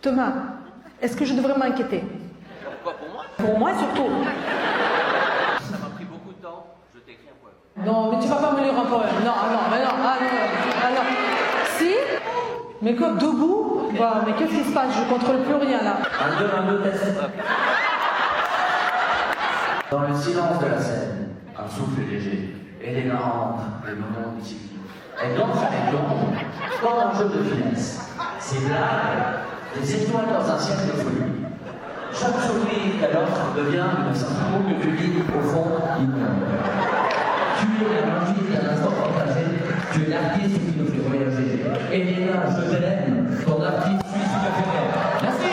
Thomas, est-ce que je devrais m'inquiéter? Pourquoi pour moi? Pour moi surtout. Ça m'a pris beaucoup de temps, je t'écris un poème. Non, mais tu vas pas me lire un poème. Non, mais non, non. Si? Mais quoi, debout? Bah, mais qu'est-ce qui se passe? Je contrôle plus rien là. Un, deux, test. Dans le silence de la scène, un souffle léger, Elena entre le moment mythique. Elle danse avec l'ombre, comme un jeu de finesse. Ses blagues, des étoiles dans un ciel de folie. Chaque sourire qu'elle offre devient une sensation que tu lis au fond ignore. Tu es la magie d'un instant partagé, tu es l'artiste qui nous fait voyager. Elena, je t'aime, ton artiste suisse préféré. Merci.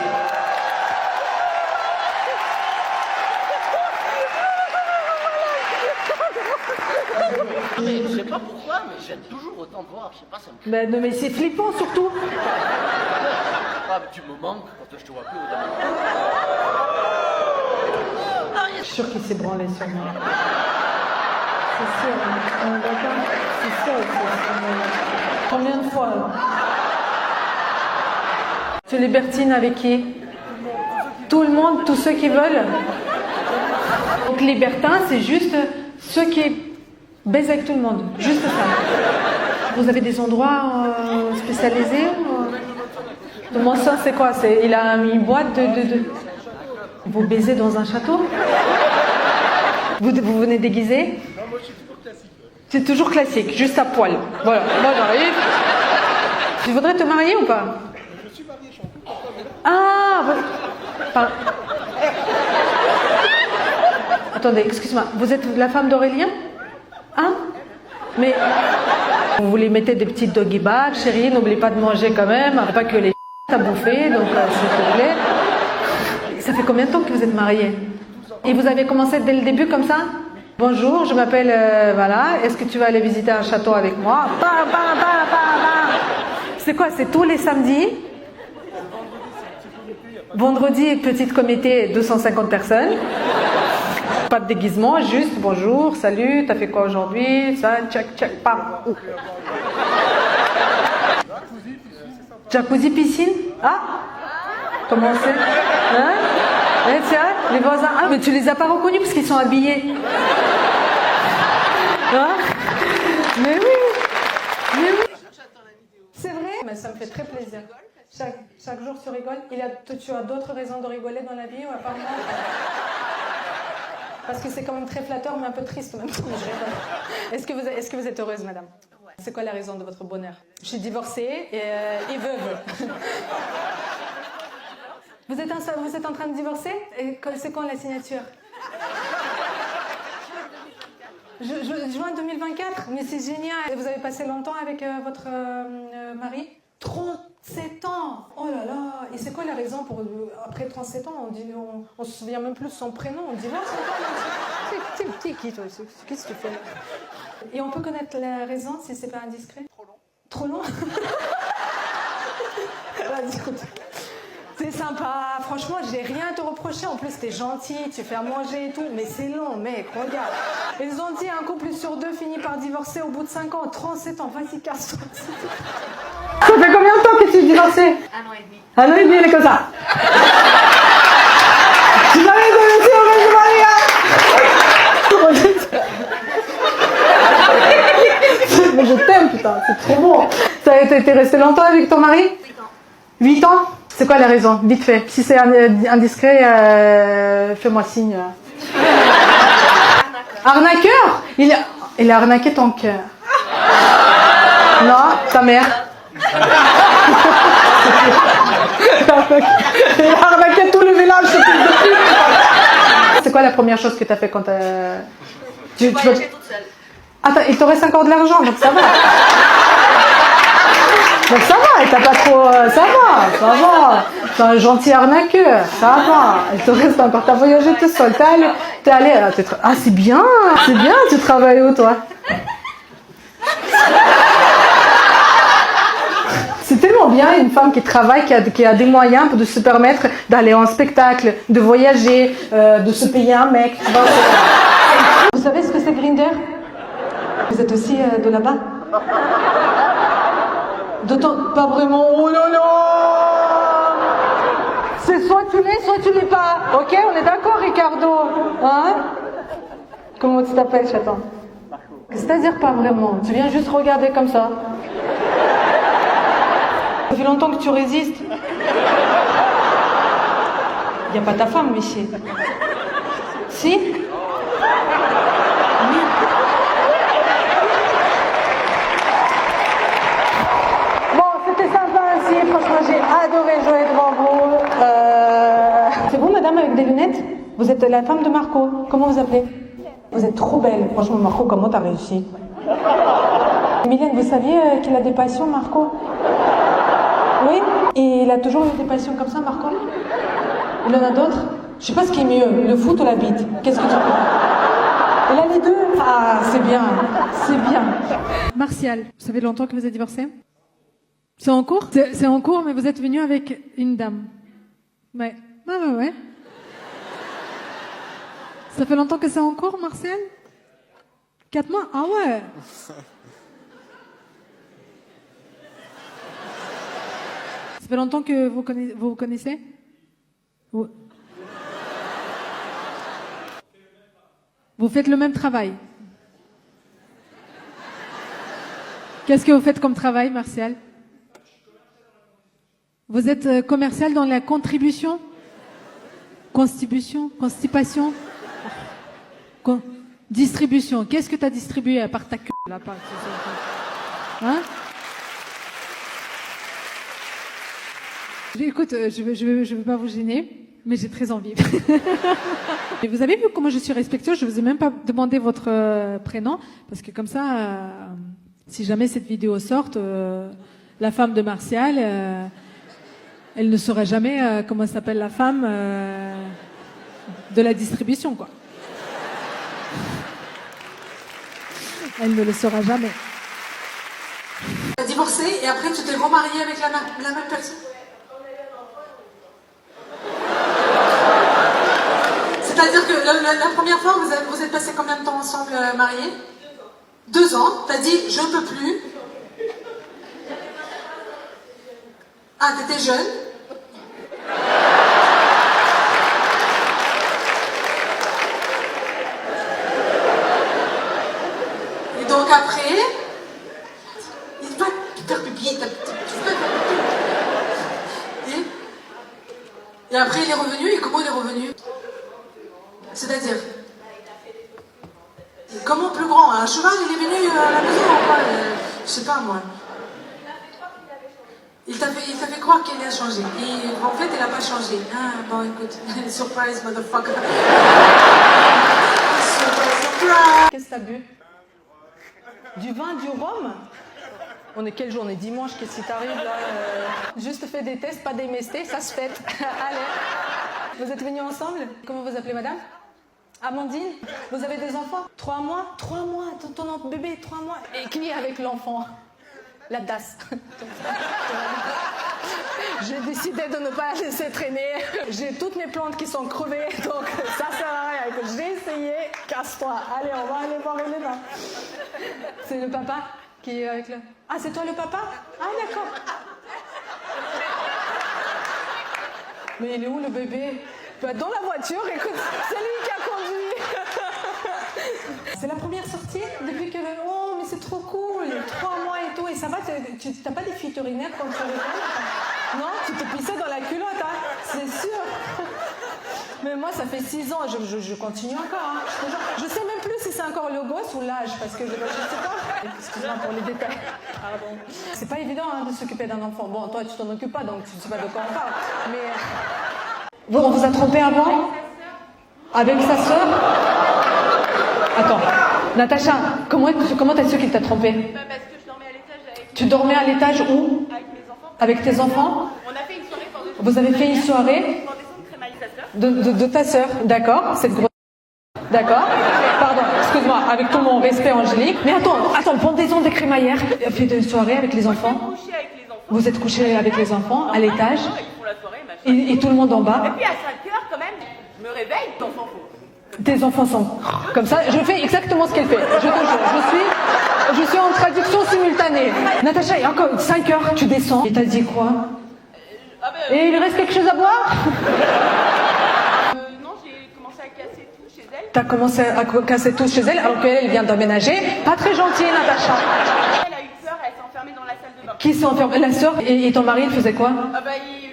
Mais je sais pas pourquoi, mais j'aime toujours autant te voir, je sais pas, ça me... Ben, non, mais c'est flippant surtout. Ah, mais tu me manques quand je te vois plus autant. Je suis sûre qu'il s'est branlé sur moi. C'est sûr, on est d'accord. C'est sûr qu'il s'est branlé. Combien de fois là? Tu libertines avec qui? Tout le monde, tous ceux qui veulent. Donc libertin, c'est juste ceux qui baisent avec tout le monde. Juste ça. Vous avez des endroits spécialisés ou... De mon sens, c'est quoi? Il a mis une boîte de... Vous baisez dans un château? Vous venez déguisé? Non, moi je suis toujours classique. C'est toujours classique, juste à poil. Voilà, moi j'arrive. Tu voudrais te marier ou pas? Je suis marié, je suis en couple, pourquoi mais là? Ah Attendez, excuse-moi, vous êtes la femme d'Aurélien? Hein? Mais vous les mettez des petites doggy bags, chérie, n'oubliez pas de manger quand même, pas que les à bouffer, donc s'il te plaît. Ça fait combien de temps que vous êtes mariés? Et vous avez commencé dès le début comme ça? Bonjour, je m'appelle, voilà, est-ce que tu vas aller visiter un château avec moi? C'est quoi? C'est tous les samedis? Vendredi, petite comité, 250 personnes. Pas de déguisement, juste bonjour, salut, t'as fait quoi aujourd'hui? Ça, check, pam. Jacuzzi, piscine? Ah? Comment c'est? Hein? Tiens, les voisins. Ah, mais tu les as pas reconnus parce qu'ils sont habillés. Hein? Mais oui. C'est vrai? Mais ça me fait très plaisir. Chaque jour tu rigoles. Tu as d'autres raisons de rigoler dans la vie ou à part moi? Parce que c'est quand même très flatteur, mais un peu triste en même temps. Est-ce que vous êtes heureuse, madame? C'est quoi la raison de votre bonheur? Je suis divorcée et veuve. Vous êtes en train de divorcer? Et c'est quand la signature? Juin 2024? Mais c'est génial. Et vous avez passé longtemps avec votre mari? 37 ans! Oh là là! Et c'est quoi la raison pour... Après 37 ans, on se souvient même plus de son prénom, on divorce? T'es qui toi? Qu'est-ce que tu fais là? Et on peut connaître la raison si c'est pas indiscret? Trop long. Trop long? Vas-y, écoute. C'est sympa, franchement, j'ai rien à te reprocher. En plus, t'es gentil, tu fais à manger et tout. Mais c'est long, mec, regarde. Ils ont dit un couple sur deux finit par divorcer au bout de 5 ans, 37 ans. Vas-y, casse-toi. Ça fait combien de temps que tu es divorcée? 1 an et demi. 1 an et demi, elle est comme ça. Tu m'avais donné mais je t'aime, putain, c'est trop bon. T'es resté longtemps avec ton mari? 8 ans. C'est quoi la raison? Vite fait. Si c'est indiscret, fais-moi signe. Arnaqueur? Il a arnaqué ton cœur. Non, ta mère. Il a arnaqué tout le village. C'est quoi la première chose que tu as fait quand tu voyager toute seule. Attends, il te reste encore de l'argent, donc ça va. Donc ça va, et t'as pas trop... ça va. T'es un gentil arnaqueur, ça va. Il te reste encore, t'as voyagé tout seul. T'es allé... Ah, c'est bien, tu travailles où, toi? C'est tellement bien, une femme qui travaille, qui a des moyens pour de se permettre d'aller en spectacle, de voyager, de se payer un mec. Vous savez ce que c'est Grindr? Vous êtes aussi de là-bas? D'autant pas vraiment. Oh là là! soit tu l'es pas. Ok, on est d'accord, Ricardo? Hein? Comment tu t'appelles, chaton? C'est-à-dire pas vraiment. Tu viens juste regarder comme ça. Ça fait longtemps que tu résistes. Il n'y a pas ta femme, Michi. Si? Oui. Bon, c'était sympa ainsi. Franchement, j'ai adoré jouer devant vous. C'est vous, madame, avec des lunettes? Vous êtes la femme de Marco. Comment vous appelez? Vous êtes trop belle. Franchement, Marco, comment t'as réussi? Mylène, vous saviez qu'il a des passions, Marco? Oui? Et il a toujours eu des passions comme ça, Marco? Il en a d'autres? Je sais pas ce qui est mieux, le foot ou la bite. Qu'est-ce que tu préfères? Il a les deux? Ah, c'est bien. C'est bien. Martial, ça fait longtemps que vous êtes divorcé? C'est en cours? C'est en cours, mais vous êtes venu avec une dame. Ouais. Ouais. Ça fait longtemps que c'est en cours, Martial? 4 mois? Ah ouais. Ça fait longtemps que vous connaissez? Vous faites le même travail. Qu'est-ce que vous faites comme travail, Martial? Vous êtes commercial dans la constipation? Distribution. Qu'est-ce que tu as distribué à part ta queue là, hein? Écoute, je veux pas vous gêner, mais j'ai très envie. Et vous avez vu comment je suis respectueuse? Je vous ai même pas demandé votre prénom, parce que comme ça, si jamais cette vidéo sort, la femme de Martial, elle ne saura jamais comment s'appelle la femme de la distribution, quoi. Elle ne le saura jamais. Tu as divorcé et après tu t'es remarié avec la même personne? C'est-à-dire que la première fois, vous êtes passé combien de temps ensemble mariés? 2 ans. T'as dit, je ne peux plus. Ah, t'étais jeune? Et donc après, il va faire pipi. Et après, il est revenu. Et comment il est revenu? C'est-à-dire, comment plus grand? Un cheval, il est venu à la maison ou quoi? Je sais pas, moi. Il t'a fait croire qu'il a changé. Et en fait, il n'a pas changé. Ah, bon, écoute, surprise, motherfucker. Surprise. Qu'est-ce que t'as bu? Du vin, du rhum? On est quel jour? On est dimanche, qu'est-ce qui t'arrive là? Juste fait des tests, pas des MST, ça se fait. Allez. Vous êtes venus ensemble? Comment vous appelez, madame? Amandine? Vous avez des enfants? 3 mois? 3 mois, ton bébé, 3 mois. Et qui est avec l'enfant? La DAS. J'ai décidé de ne pas la laisser traîner. J'ai toutes mes plantes qui sont crevées, donc ça sert à rien. Écoute, j'ai essayé, casse-toi. Allez, on va aller voir Elena. C'est le papa qui est avec le... Ah, c'est toi le papa? Ah, d'accord. Mais il est où le bébé? Dans la voiture, écoute, c'est lui qui a conduit. C'est la première sortie depuis que... Oh, mais c'est trop cool, 3 mois et tout. Et ça va, tu n'as pas des fuites urinaires quand tu reviens? Non, tu te pissais dans la culotte, hein, c'est sûr. Mais moi, ça fait 6 ans, je continue encore. Hein. Je sais même plus si c'est encore le gosse ou l'âge, parce que je sais pas. Excuse-moi pour les détails. Pardon. C'est pas évident hein, de s'occuper d'un enfant. Bon, toi, tu t'en occupes pas, donc tu ne sais pas de quoi on parle. Mais... On vous a trompé avant? Avec sa sœur? Attends, Natacha, comment t'as su qu'il t'a trompé? Parce que je dormais à l'étage avec... Tu dormais à l'étage où? Avec mes enfants. Avec tes enfants? On a fait une soirée pour Vous avez fait une soirée? De ta sœur, d'accord, cette grosse... D'accord. Pardon, excuse-moi, avec tout mon respect, Angélique. Mais attends, pendaison des crémaillères. Elle fait une soirée avec les enfants. Vous êtes couché avec les enfants à l'étage. Et tout le monde en bas. Et puis à 5 heures, quand même, je me réveille, les enfants font. Tes enfants sont comme ça. Je fais exactement ce qu'elle fait. Je te jure, je suis en traduction simultanée. Natacha, il y a encore 5 heures, tu descends. Et t'as dit quoi? Ah ben, Et il reste quelque chose à boire? Non, j'ai commencé à casser tout chez elle. T'as commencé à casser tout chez elle alors qu'elle vient d'emménager. Pas très gentille, Natacha. Elle a eu peur, elle s'est enfermée dans la salle de bain. Qui s'est enfermé? La sœur? Et ton mari, il faisait quoi? Ah bah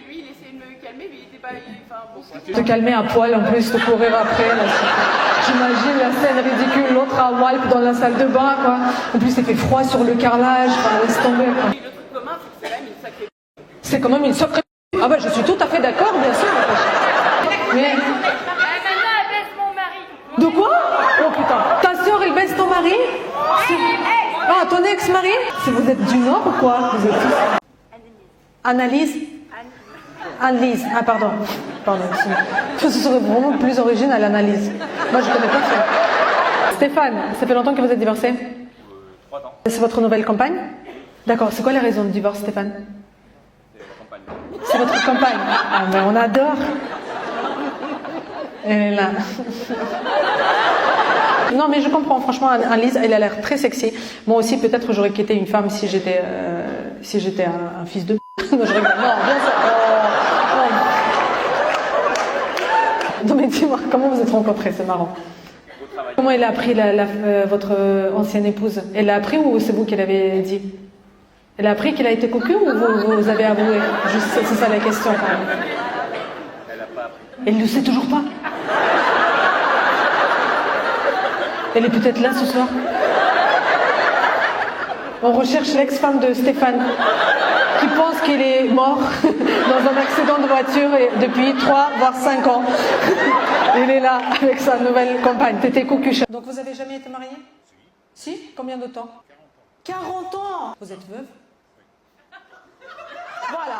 lui, il essayait de me calmer, mais il était pas... Enfin bon, Te calmer à poil en plus, te courir après. Là. J'imagine la scène ridicule, l'autre à Walp dans la salle de bain, quoi. En plus, il fait froid sur le carrelage, enfin, laisse tomber, quoi. le truc commun, c'est que c'est quand même une sacrée... C'est quand même une sacrée... Ah bah, je suis tout à fait d'accord, bien sûr. Mais... Maintenant, elle baisse mon mari. De quoi? Oh putain. Ta sœur, elle baisse ton mari? Ah, ton ex-mari? Si vous êtes du Nord ou quoi? Vous êtes tous... Analyse? Analyse. Ah, pardon. Pardon. Ce serait vraiment plus original, l'analyse. Moi, je connais pas ça. Stéphane, ça fait longtemps que vous êtes divorcé? 3 ans. C'est votre nouvelle compagne? D'accord. C'est quoi les raisons de divorce, Stéphane? C'est votre compagne. Ah, mais on adore. Elle est là. Non, mais je comprends. Franchement, Annelise, elle a l'air très sexy. Moi aussi, peut-être, j'aurais quitté une femme si j'étais un fils de... Non, je rigole. Non, bien sûr. Non, mais dis-moi, comment vous êtes rencontrés? C'est marrant. Comment elle a appris votre ancienne épouse? Elle l'a appris ou c'est vous qui l'avez dit? Elle a appris qu'elle a été cocu ou vous avez avoué? Juste, c'est ça la question quand même. Elle a pas appris. Elle ne le sait toujours pas. Elle est peut-être là ce soir. On recherche l'ex-femme de Stéphane qui pense qu'il est mort dans un accident de voiture depuis 3 voire 5 ans. Il est là avec sa nouvelle compagne. T'étais cocu. Donc vous avez jamais été mariés? Si. Combien de temps? 40 ans. Vous êtes veuve? Voilà.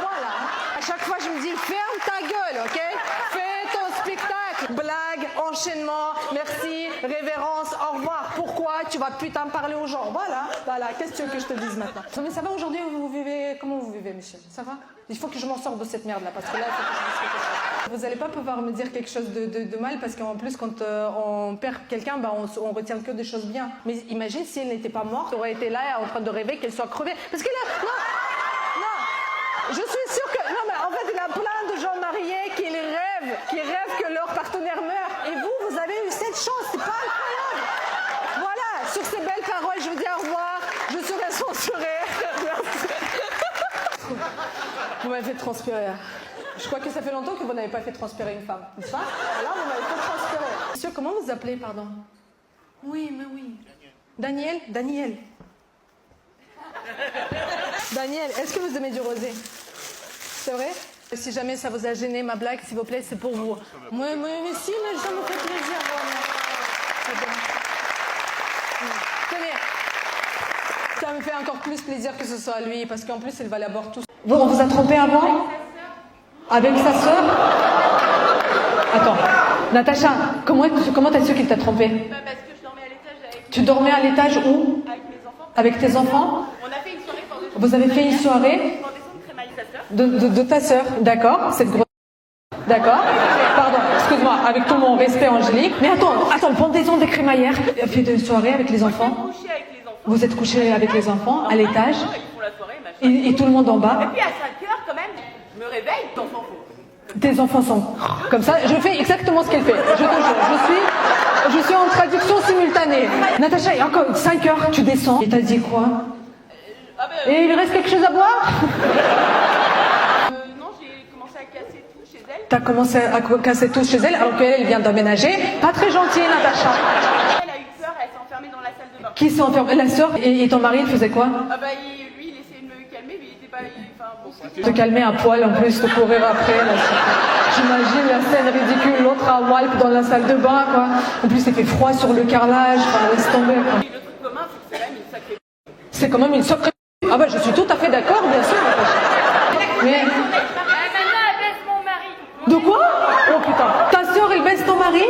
Voilà. À chaque fois, je me dis, ferme ta gueule, ok? Fais ton spectacle. Blague, enchaînement, merci, révérence, au revoir. Pourquoi tu vas putain parler aux gens? Voilà, voilà. Qu'est-ce que tu veux que je te dise maintenant? Non, mais ça va aujourd'hui? Vous vivez... Comment vous vivez, monsieur? Ça va? Il faut que je m'en sorte de cette merde-là, parce que là, il faut que je dise quelque chose. Vous n'allez pas pouvoir me dire quelque chose de mal, parce qu'en plus, quand on perd quelqu'un, bah, on retient que des choses bien. Mais imagine si elle n'était pas morte, elle aurait été là en train de rêver qu'elle soit crevée. Parce que là, non, je suis sûre que... Non, mais en fait, il y a plein de gens mariés qui rêvent que leur partenaire meurt. Et vous avez eu cette chance, c'est pas incroyable. Voilà, sur ces belles paroles, je vous dis au revoir. Je serai censurée. Merci. Vous m'avez fait transpirer. Je crois que ça fait longtemps que vous n'avez pas fait transpirer une femme, n'est-ce pas? Alors, vous m'avez fait transpirer. Monsieur, comment vous appelez, pardon? Oui, mais oui. Daniel? Daniel, est-ce que vous aimez du rosé? C'est vrai? Si jamais ça vous a gêné, ma blague, s'il vous plaît, c'est pour vous. Mais si, mais ça me fait plaisir. Voilà. C'est bon. Tenez. Ça me fait encore plus plaisir que ce soit lui, parce qu'en plus, il va l'abord tout. On vous a trompé avant? Avec sa sœur? Attends. Natacha, comment t'as su qu'il t'a trompé? Parce que je dormais à l'étage avec... Tu dormais à l'étage où? Avec mes enfants. Avec tes enfants? On a fait une soirée pour Vous avez fait une soirée de ta sœur, d'accord, cette grosse... D'accord. Pardon, excuse-moi, avec tout mon respect Angélique. Mais attends, le pendaison des crémaillères. Elle fait une soirée avec les enfants. Vous êtes couché avec les enfants à l'étage. Ils font la soirée, machin. Et tout le monde en bas. Et puis à 5 heures, quand même, je me réveille, t'en fous. Tes enfants sont comme ça. Je fais exactement ce qu'elle fait. Je te jure, je suis en traduction simultanée. Natacha, il y a encore 5 heures, tu descends. Et t'as dit quoi? Et il reste quelque chose à boire? Non, j'ai commencé à casser tout chez elle. T'as commencé à casser tout chez elle alors qu'elle vient d'emménager. Pas très gentille, Natacha. Elle a eu peur, elle s'est enfermée dans la salle de bain. Qui s'est enfermée? La sœur? Et ton mari, il faisait quoi? Ah bah lui, il essayait de me calmer, mais il était pas... Enfin bon, Te calmer à poil en plus, te courir après. Là. J'imagine la scène ridicule, l'autre à Walp dans la salle de bain, quoi. En plus, il fait froid sur le carrelage, enfin, laisse tomber, quoi. le truc commun, c'est que c'est quand même une sacrée... C'est quand même une sacrée... Ah bah, je suis tout à fait d'accord, bien sûr. Mais... Maintenant, elle baisse mon mari. De quoi? Oh putain. Ta sœur, elle baisse ton mari?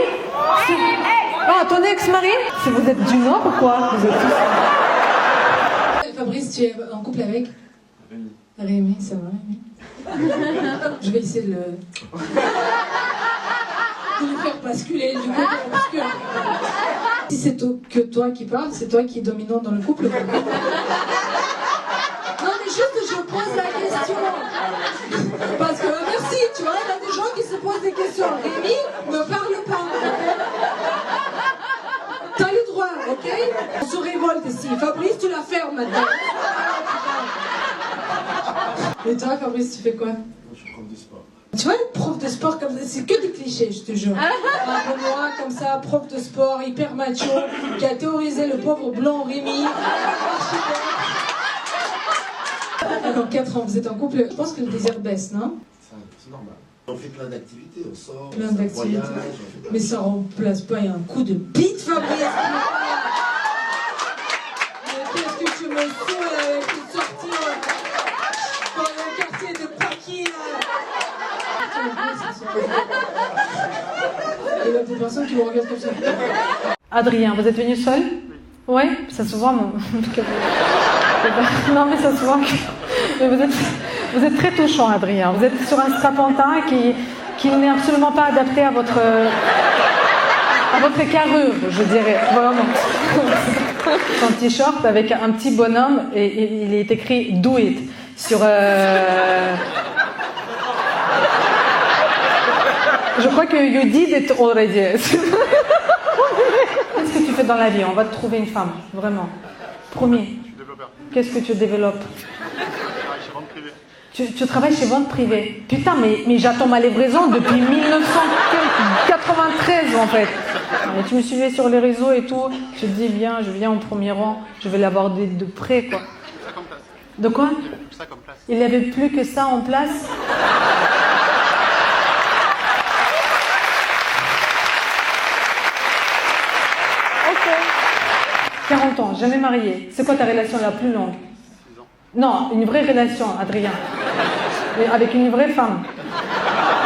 Ah, ton ex-mari? Si vous êtes du Nord ou quoi? Vous êtes tous... Fabrice, tu es en couple avec? Rémi, ça va, Rémi? Je vais essayer de le faire basculer, du coup, bascule. Si c'est que toi qui parles, c'est toi qui es dominant dans le couple. Non, mais juste, je pose la question. des questions. Rémi, ne parle pas. T'as le droit, ok? On se révolte ici. Fabrice, tu la fermes maintenant. Et toi, Fabrice, tu fais quoi? Je suis prof de sport. Tu vois, prof de sport, comme c'est que des clichés, je te jure. Un Benoît, comme ça, prof de sport, hyper macho, qui a théorisé le pauvre blanc Rémi. D'accord, 4 ans, vous êtes en couple. Je pense que le désir baisse, non? C'est normal. On fait plein d'activités, on sort, Plein on d'activités. voyage, on fait plein Mais ça remplace pas un coup de bite, Fabrice. Mais qu'est-ce que tu me saoules avec une sortie dans le quartier de Paquis, là. Il y a des personnes qui me regardent comme ça. Adrien, vous êtes venu seul? Oui, ça se voit, mon. Non, mais ça se voit. Mais vous êtes très touchant, Adrien. Vous êtes sur un strapontin qui n'est absolument pas adapté à votre carrure, je dirais. Vraiment. Son t-shirt avec un petit bonhomme et il est écrit Do It sur. Je crois que you did it already. Qu'est-ce que tu fais dans la vie? On va te trouver une femme, vraiment. Premier. Qu'est-ce que tu développes? Tu travailles chez Vente Privée. Putain, mais j'attends ma livraison depuis 1993 en fait. Mais tu me suivais sur les réseaux et tout. Je te dis, viens, je viens en premier rang. Je vais l'aborder de près, quoi. De quoi? Il n'y avait plus que ça en place. 40 ans, jamais marié. C'est quoi ta relation la plus longue? 6 ans. Non, une vraie relation, Adrien. Mais avec une vraie femme.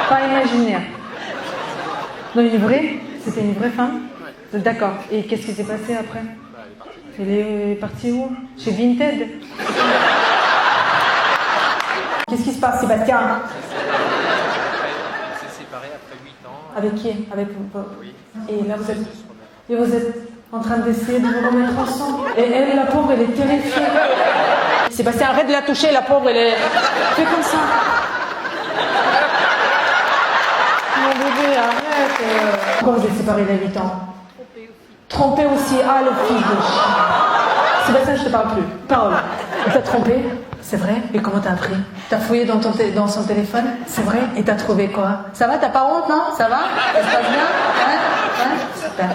Pas imaginaire. Non, une vraie? C'était une vraie femme? Ouais. D'accord. Et qu'est-ce qui s'est passé après? Elle est partie où? Chez Vinted. Qu'est-ce qui se passe, Sébastien? On s'est séparés après 8 ans. Avec qui? Avec vous? Oui. Et là, vous êtes en train d'essayer de vous remettre ensemble. Et elle, la pauvre, elle est terrifiée. Sébastien, arrête de la toucher, la pauvre, elle est... Fais comme ça. Mon bébé, arrête. Pourquoi vous êtes séparés il y a 8 ans? Trompé aussi. Ah, le fils de chien. Sébastien, je te parle plus. Parole. Il t'a trompé? C'est vrai? Et comment t'as appris? T'as fouillé dans son téléphone? C'est vrai? Et t'as trouvé quoi? Ça va? T'as pas honte, non? Ça va? Ça se passe bien? Ouais? Super.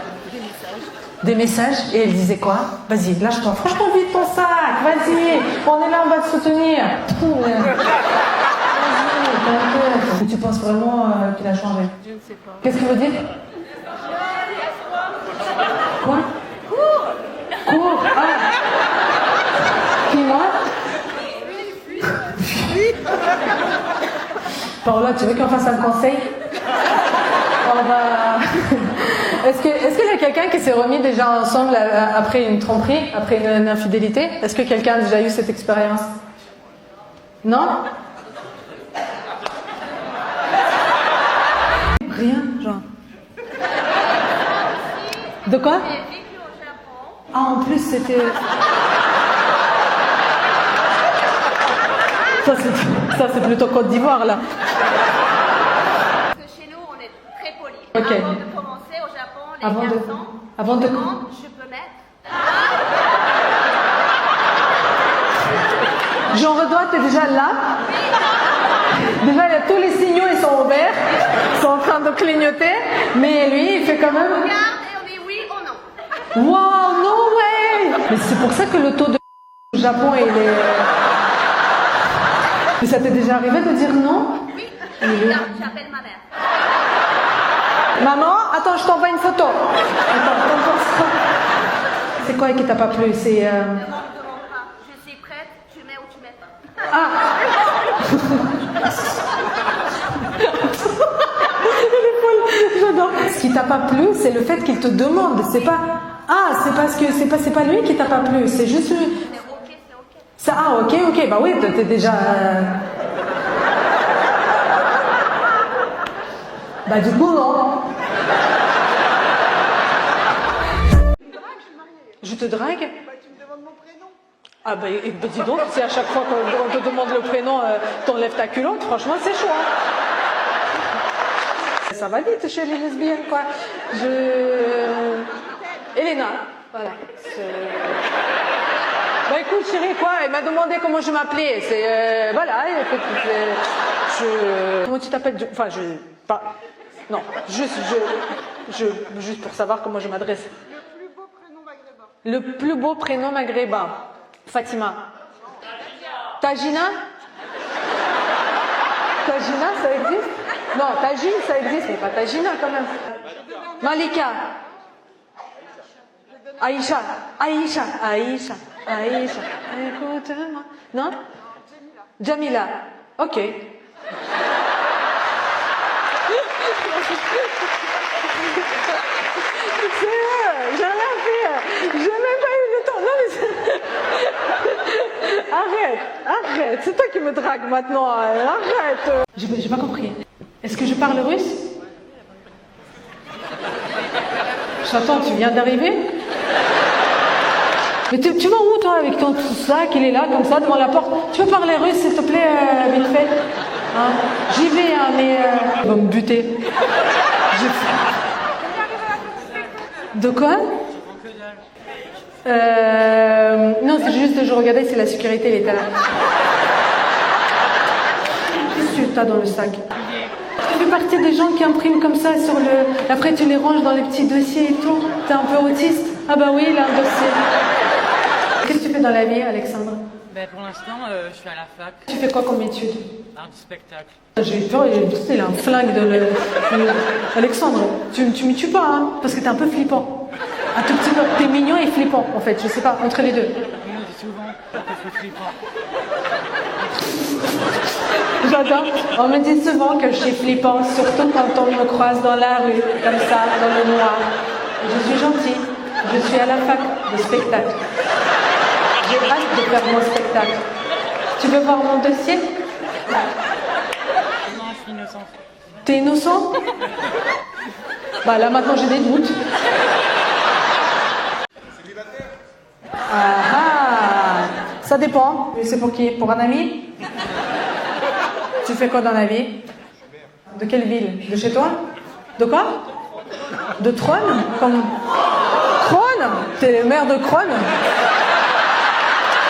Des messages? Et elle disait quoi? Vas-y, lâche-toi. Franchement, vide ton sac. Vas-y. On est là, on va te soutenir. Vas-y, t'inquiète. Tu penses vraiment qu'il a changé? Je ne sais pas. Qu'est-ce que vous dites? Quoi? Cours. Ah. Qui, moi? Paola, tu veux qu'on fasse un conseil? On va... Est-ce qu'il y a quelqu'un qui s'est remis déjà ensemble après une tromperie, après une infidélité? Est-ce que quelqu'un a déjà eu cette expérience? Non? Rien, genre. De quoi? Ah, en plus, c'était... Ça, c'est plutôt Côte d'Ivoire, là. Parce que chez nous, on est très polis. Ok. Avant de commencer au Japon, les garçons demandent, je peux mettre. Jean Redois, t'es déjà là? Déjà, il y a tous les signaux, ils sont ouverts. Ils sont en train de clignoter. Mais lui, il fait quand même... On regarde et on dit oui ou non. Wow, no way! Mais c'est pour ça que le taux de au Japon, il est... Mais ça t'est déjà arrivé de dire non? Oui, j'appelle ma mère. Maman, attends, je t'envoie une photo. Attends, c'est quoi qui t'a pas plu? C'est... Demande pas. Je suis prête, tu mets ou tu mets pas. Ah! J'adore. Ce qui t'a pas plu, c'est le fait qu'il te demande. C'est pas... Ah, c'est parce que c'est pas lui qui t'a pas plu. C'est juste... C'est ok, c'est ok. Ça, ah, ok. Bah oui, t'es déjà... Bah du coup, non. Je te drague? Bah, tu me demandes mon prénom. Ah bah dis donc, si à chaque fois qu'on te demande le prénom, t'enlèves ta culotte, franchement c'est chaud. Hein. ça va vite chez les lesbiennes, quoi. Elena, voilà. Bah écoute, chérie, quoi, elle m'a demandé comment je m'appelais. Voilà, écoute, comment tu t'appelles? Enfin, pas... Non, juste pour savoir comment je m'adresse. Le plus beau prénom maghrébin. Fatima. Tajina? Tajina, ça existe? Non, Tajine, ça existe, mais pas Tajina quand même. Malika. Aïcha. Écoute-moi. Non? Jamila. Ok. J'ai rien fait. J'ai même pas eu le temps. Non, mais arrête. C'est toi qui me drague maintenant. Arrête. J'ai pas compris. Est-ce que je parle russe? J'attends, tu viens d'arriver? Mais tu vas où, toi, avec ton sac? Il est là, comme ça, devant la porte. Tu peux parler russe, s'il te plaît, vite fait? Hein? J'y vais, hein, mais... Ils vont me buter. De quoi? Non, c'est juste, je regardais si la sécurité elle était là. Qu'est-ce que tu as dans le sac? Tu fais partie des gens qui impriment comme ça sur le... Après, tu les ranges dans les petits dossiers et tout. T'es un peu autiste? Ah bah oui, il a un dossier. Qu'est-ce que tu fais dans la vie, Alexandre? Ben pour l'instant, je suis à la fac. Tu fais quoi comme étude? Art du spectacle. J'ai eu peur, il a un flingue Alexandre, tu me tues pas, hein, parce que t'es un peu flippant. Un tout petit peu. T'es mignon et flippant, en fait, je sais pas, entre les deux. On me dit souvent que je suis flippant. J'adore. On me dit souvent que je suis flippant, surtout quand on me croise dans la rue, comme ça, dans le noir. Je suis gentille. Je suis à la fac de spectacle. J'ai hâte de faire mon spectacle. Tu veux voir mon dossier? Non, je suis innocent. T'es innocent? Bah là maintenant j'ai des doutes. Ah, ça dépend. C'est pour qui? Pour un ami? Tu fais quoi dans la vie? De quelle ville? De chez toi? De quoi? De Trône? Comme... Crône? T'es le maire de Crône?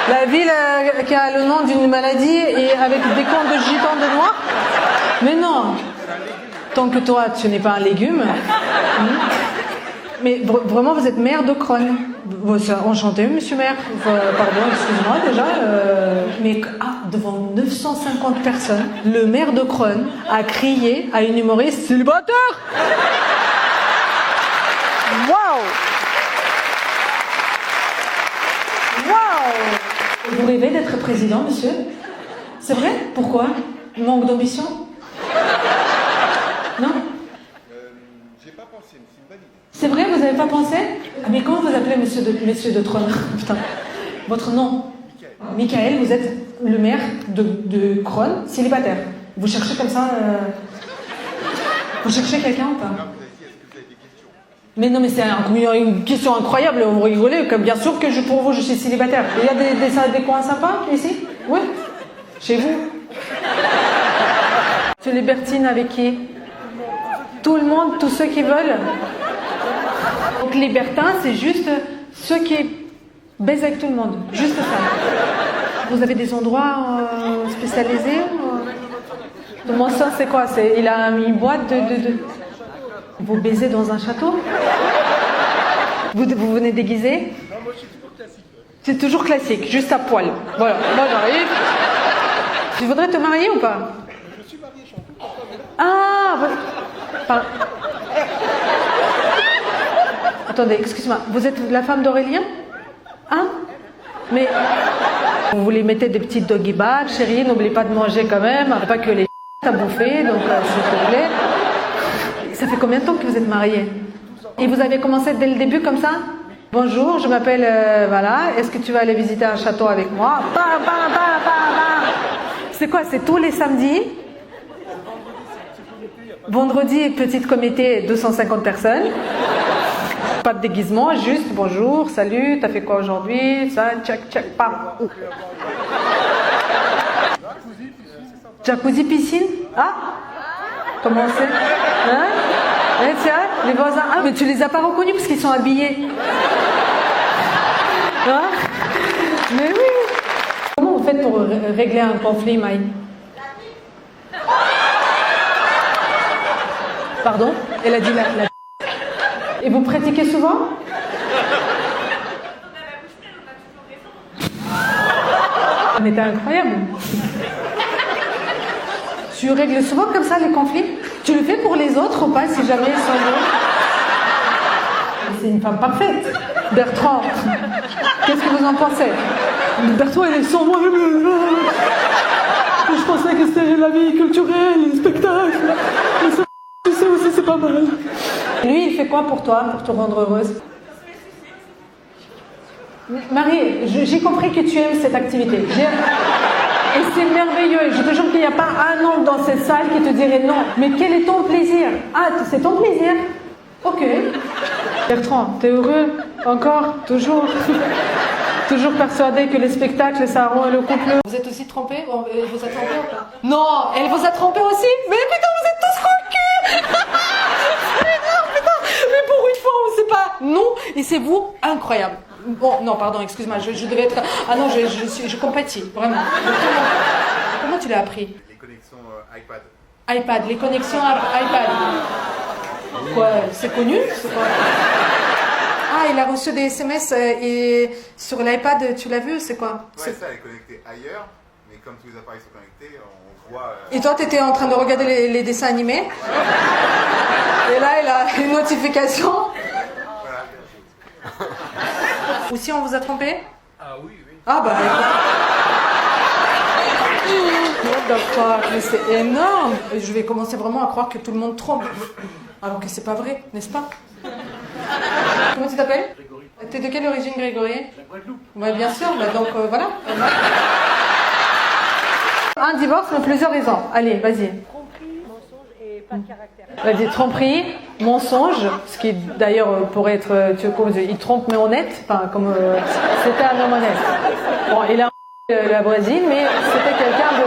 La ville qui a le nom d'une maladie et avec des comptes de gitans de noirs? Mais non! Tant que toi, tu n'es pas un légume. Mais vraiment, vous êtes maire de Crône. Enchanté, monsieur maire. Pardon, excuse-moi déjà. Mais devant 950 personnes, le maire de Crône a crié à une humoriste célibataire. Waouh! Waouh! Vous rêvez d'être président, monsieur? C'est vrai? Pourquoi? Manque d'ambition? Non? J'ai pas pensé, mais c'est une bonne idée. C'est vrai, vous n'avez pas pensé? Ah, mais comment vous appelez monsieur de Trône? Putain. Votre nom? Michael, vous êtes le maire de Crône, célibataire. Vous cherchez comme ça... Vous cherchez quelqu'un ou pas? Non, vous avez dit, est-ce que vous avez des questions? Mais non, mais c'est une question incroyable, vous rigolez, comme bien sûr que pour vous, je suis célibataire. Il y a des coins sympas ici? Oui? Chez vous? Tu es libertine avec qui? Tout le monde, tous ceux qui veulent. Donc libertin, c'est juste ceux qui baisent avec tout le monde. Juste ça. Vous avez des endroits spécialisés? Mon ça, c'est quoi? Il a une boîte de... Vous baisez dans un château? Vous venez déguisé? Non, moi je suis toujours classique. C'est toujours classique, juste à poil. Voilà, moi j'arrive. Tu voudrais te marier ou pas? Je suis marié, je suis en couple. Ah, Attendez, excuse-moi, vous êtes la femme d'Aurélien? Hein? Mais vous les mettez des petites doggy bags, chérie, n'oubliez pas de manger quand même, pas que les à bouffer, donc s'il te plaît. Ça fait combien de temps que vous êtes mariés? Et vous avez commencé dès le début comme ça? Bonjour, je m'appelle, voilà, est-ce que tu vas aller visiter un château avec moi? C'est quoi? C'est tous les samedis? Vendredi, petite comité, 250 personnes. Pas de déguisement, juste bonjour, salut, t'as fait quoi aujourd'hui? Ça, tchac, pam. Jacuzzi, piscine? Ah? Comment c'est? Hein? Ouais, tiens, les voisins. Ah, mais tu les as pas reconnus parce qu'ils sont habillés. Hein? Mais oui. Comment vous faites pour régler un conflit, Maï? Pardon? Elle a dit la... Et vous pratiquez souvent? Mais t'es incroyable. Tu règles souvent comme ça les conflits? Tu le fais pour les autres ou pas si jamais ils sont bons? C'est une femme parfaite. Bertrand, qu'est-ce que vous en pensez? Bertrand, il est sans moi. Je pensais que c'était la vie culturelle, les spectacles. Mais ça, tu sais aussi, c'est pas mal. Lui, il fait quoi pour toi, pour te rendre heureuse? Marie, j'ai compris que tu aimes cette activité. Et c'est merveilleux. Je te jure qu'il n'y a pas un homme dans cette salle qui te dirait non. Mais quel est ton plaisir? Ah, c'est ton plaisir? Ok. Bertrand, t'es heureux? Encore? Toujours? Toujours persuadé que les spectacles, ça rend le couple. Vous êtes aussi trompés? Elle vous a trompé ou pas? Non, elle vous a trompé aussi? Mais putain, vous êtes tous coquus! C'est énorme, putain! Mais pour une fois, on sait pas. Non, et c'est vous, incroyable. Bon, non, pardon, excuse-moi, je devais être... Ah non, je compatis, vraiment. Comment tu l'as appris? Les connexions iPad. iPad, les connexions iPad. Quoi, c'est connu? C'est quoi? Ah, il a reçu des SMS et sur l'iPad, tu l'as vu, c'est quoi? Ouais, ça, elle est connectée ailleurs, mais comme tous les appareils sont connectés, on voit... Et toi, tu étais en train de regarder les dessins animés? Et là, il a une notification. Voilà. Ou si on vous a trompé? Ah oui, oui. Ah bah écoute. What the fuck, mais c'est énorme. Je vais commencer vraiment à croire que tout le monde trompe. Alors que c'est pas vrai, n'est-ce pas? Comment tu t'appelles? Grégory. T'es de quelle origine, Grégory? La Guadeloupe. Ouais, bien sûr, bah donc voilà. Un divorce, mais plusieurs raisons. Allez, vas-y. Tromperie, mensonge et pas de caractère. Vas-y, tromperie, mensonge, ce qui d'ailleurs pourrait être, il trompe mais honnête, enfin comme c'était un homme honnête. Bon, il a la Brésil, mais c'était quelqu'un de...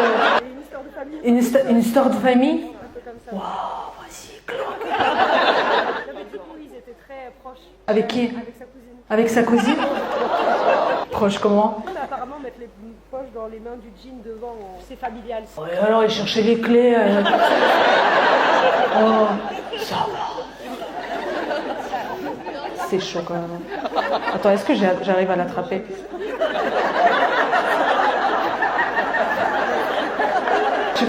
Et une histoire de famille. Une histoire de famille. Un peu comme ça. Waouh, vas-y, cloque. Non, mais du coup, ils étaient très proches. Avec qui? Avec sa cousine. Avec sa cousine? Proche comment? Mais apparemment, mettre les poches dans les mains du jean devant, c'est familial. Et alors, il cherchait les clés. Oh, ça va. C'est chaud quand même. Attends, est-ce que j'arrive à l'attraper?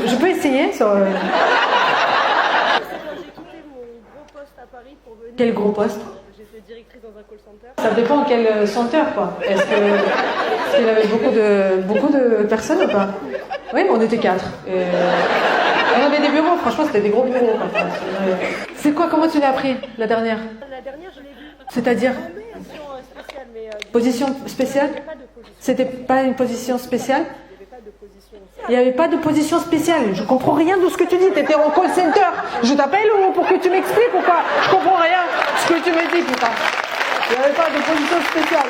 Je peux essayer sur... J'ai quitté mon gros poste à Paris pour venir. Quel gros poste? J'étais directrice dans un call center. Ça dépend quel centre, quoi. Est-ce qu'il y avait beaucoup de personnes ou pas? Oui, mais on était 4. On avait des bureaux, franchement, c'était des gros bureaux. C'est quoi, comment tu l'as appris, la dernière? La dernière, je l'ai vue. C'est-à-dire? Position spéciale, mais Position spéciale? il n'y avait pas de position. C'était pas une position spéciale? Il n'y avait pas de position. Il n'y avait pas de position spéciale. Je comprends rien de ce que tu dis. Tu étais en call center. Je t'appelle ou pour que tu m'expliques ou quoi? Je comprends rien de ce que tu me dis, putain. Il n'y avait pas de position spéciale.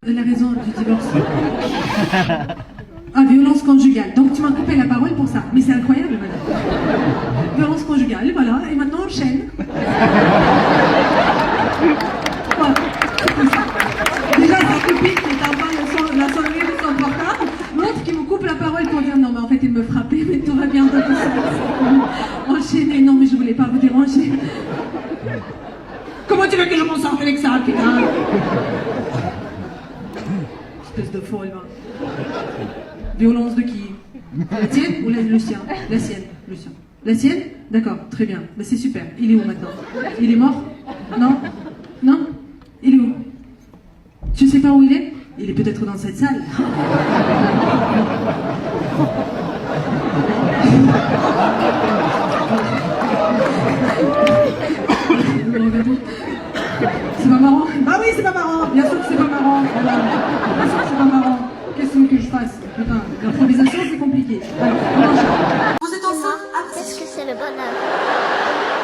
La raison du divorce. Ah, violence conjugale. Donc tu m'as coupé la parole pour ça. Mais c'est incroyable, madame. Violence conjugale, voilà. Et maintenant, on enchaîne. Voilà. Déjà, sa copine qui est en bas la sonnerie de son portable. L'autre qui me coupe la parole pour dire non, mais en fait, il me frappait, mais tout va bien. Enchaîner. Non, mais je voulais pas vous déranger. Comment tu veux que je m'en sorte avec ça, putain? Espèce de folle, va. Violence de qui? La tienne ou le sien? La sienne, le sien. La sienne? D'accord, très bien. Bah, c'est super. Il est où maintenant? Il est mort? Non? Non? Il est où? Tu sais pas où il est? Il est peut-être dans cette salle. C'est pas marrant? Bah oui, c'est pas marrant. Bien sûr que c'est pas marrant. Voilà. Bien sûr que c'est pas marrant. Qu'est-ce que je fasse? Putain, l'improvisation c'est compliqué. Alors, Vous êtes enceinte? Est-ce que c'est le bonheur?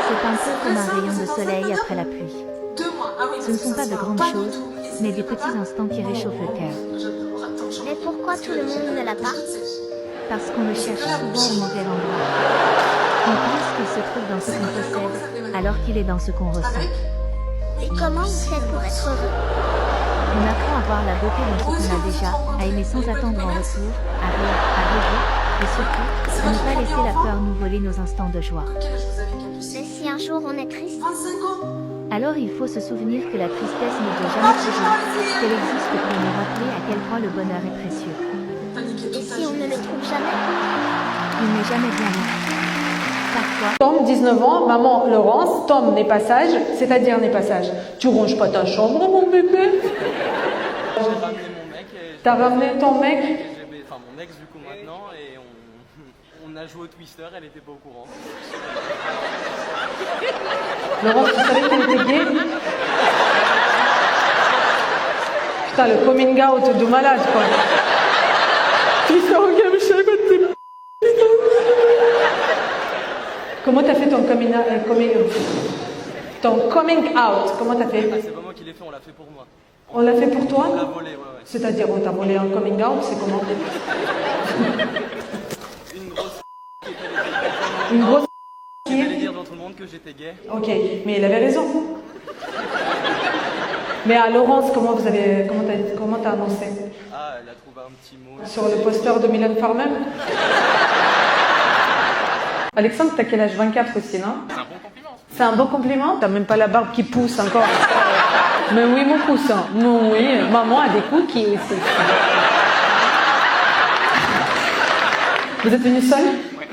C'est un peu comme un rayon de soleil après la pluie. 2 mois. Ah oui, Ce ne sont pas de grandes choses, mais des petits instants qui réchauffent le cœur. Mais pourquoi tout le monde ne l'a pas? Parce qu'on le cherche souvent au mauvais endroit. On pense dans ce qu'on possède, alors qu'il est dans ce qu'on ressent. Et comment on fait pour être heureux? On apprend à voir la beauté dans ce qu'on a déjà, à aimer sans attendre en retour, à rire, à rêver, et surtout, à ne pas laisser la peur nous voler nos instants de joie. Mais si un jour on est triste? Alors il faut se souvenir que la tristesse ne doit jamais toujours, qu'elle existe pour nous rappeler à quel point le bonheur est précieux. Et si on ne le trouve jamais? Il n'est jamais bien là. Parfois, Tom, 19 ans, maman Laurence, Tom n'est pas sage, c'est-à-dire n'est pas sage. Tu ronges pas ta chambre, mon bébé? J'ai ramené mon mec. T'as ramené ton mec? Enfin, mon ex, du coup, maintenant, et on a joué au Twister, elle était pas au courant. Laurence, tu savais qu'elle était gay? Putain, le coming out de malade, quoi. Comment t'as fait ton coming out? Comment t'as fait? C'est pas moi qui l'ai fait, on l'a fait pour moi. On l'a fait pour toi? On l'a volé, ouais. C'est-à-dire, on t'a volé un coming out, c'est comment? Une grosse qui était Une grosse qui allait dire dans tout le monde que j'étais gay. Ok, mais il avait raison. Mais à Laurence, comment t'as annoncé? Ah, elle a trouvé un petit mot. Sur le poster de Mylène Farmer? Alexandre, t'as quel âge? 24 aussi, non? C'est un bon compliment. C'est un bon compliment? T'as même pas la barbe qui pousse encore. Mais oui, mon coussin. Non, oui, maman a des cookies aussi. Vous êtes venus seul?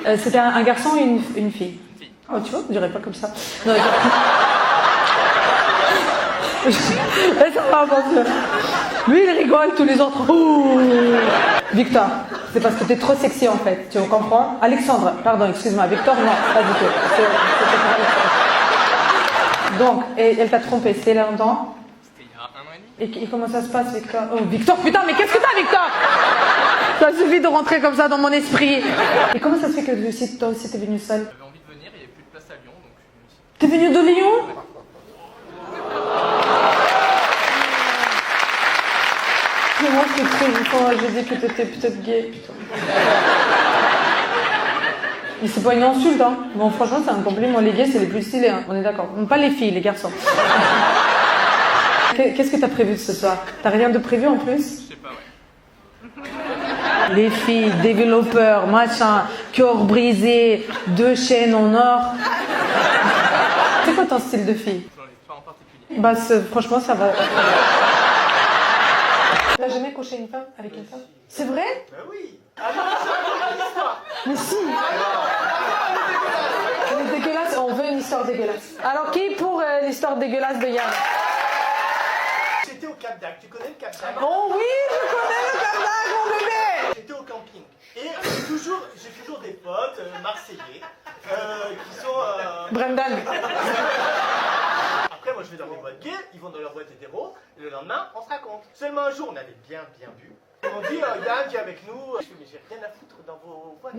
Ouais. C'était un garçon ou une fille? Une fille. Oh, tu vois, on dirait pas comme ça. Non, ça va, lui, il rigole, tous les autres. Ouh. Victor, c'est parce que t'es trop sexy en fait, tu comprends? Alexandre, pardon, excuse-moi, Victor, non, pas du tout. Donc, et elle t'a trompé, c'était longtemps? C'était il y a 1 an et demi. Et comment ça se passe, Victor? Oh, Victor, putain, mais qu'est-ce que t'as, Victor? Ça suffit de rentrer comme ça dans mon esprit. Et comment ça se fait que toi aussi t'es venu seul? J'avais envie de venir, il n'y avait plus de place à Lyon, donc je me suis dit... T'es venu de Lyon? Mais moi, je t'ai cru une fois, j'ai dit que t'étais peut-être gay. Mais c'est pas une insulte, hein. Bon, franchement, c'est un compliment. Les gays, c'est les plus stylés, hein. On est d'accord. Pas les filles, les garçons. Qu'est-ce que t'as prévu ce soir? T'as rien de prévu en plus? Je sais pas, ouais. Les filles, développeurs, machin, cœur brisé, 2 chaînes en or. C'est quoi ton style de fille? J'en ai pas en particulier. Bah, franchement, ça va. T'as jamais couché une femme avec une femme? C'est vrai? Bah oui. Mais si. Elle est dégueulasse, on veut une histoire dégueulasse. Alors, qui pour l'histoire dégueulasse de Yann? J'étais au Cap d'Agde, tu connais le Cap d'Agde? Oh oui, je connais le Cap d'Agde, mon bébé! J'étais au camping. Et j'ai toujours des potes marseillais qui sont... Brendan. Après, moi, je vais dans mes boîtes gays, ils vont dans leur boîte hétéro, et le lendemain, on se raconte. Seulement un jour, on avait bien bu. On dit, Yann, viens avec nous. Je fais, mais j'ai rien à foutre dans vos boîtes.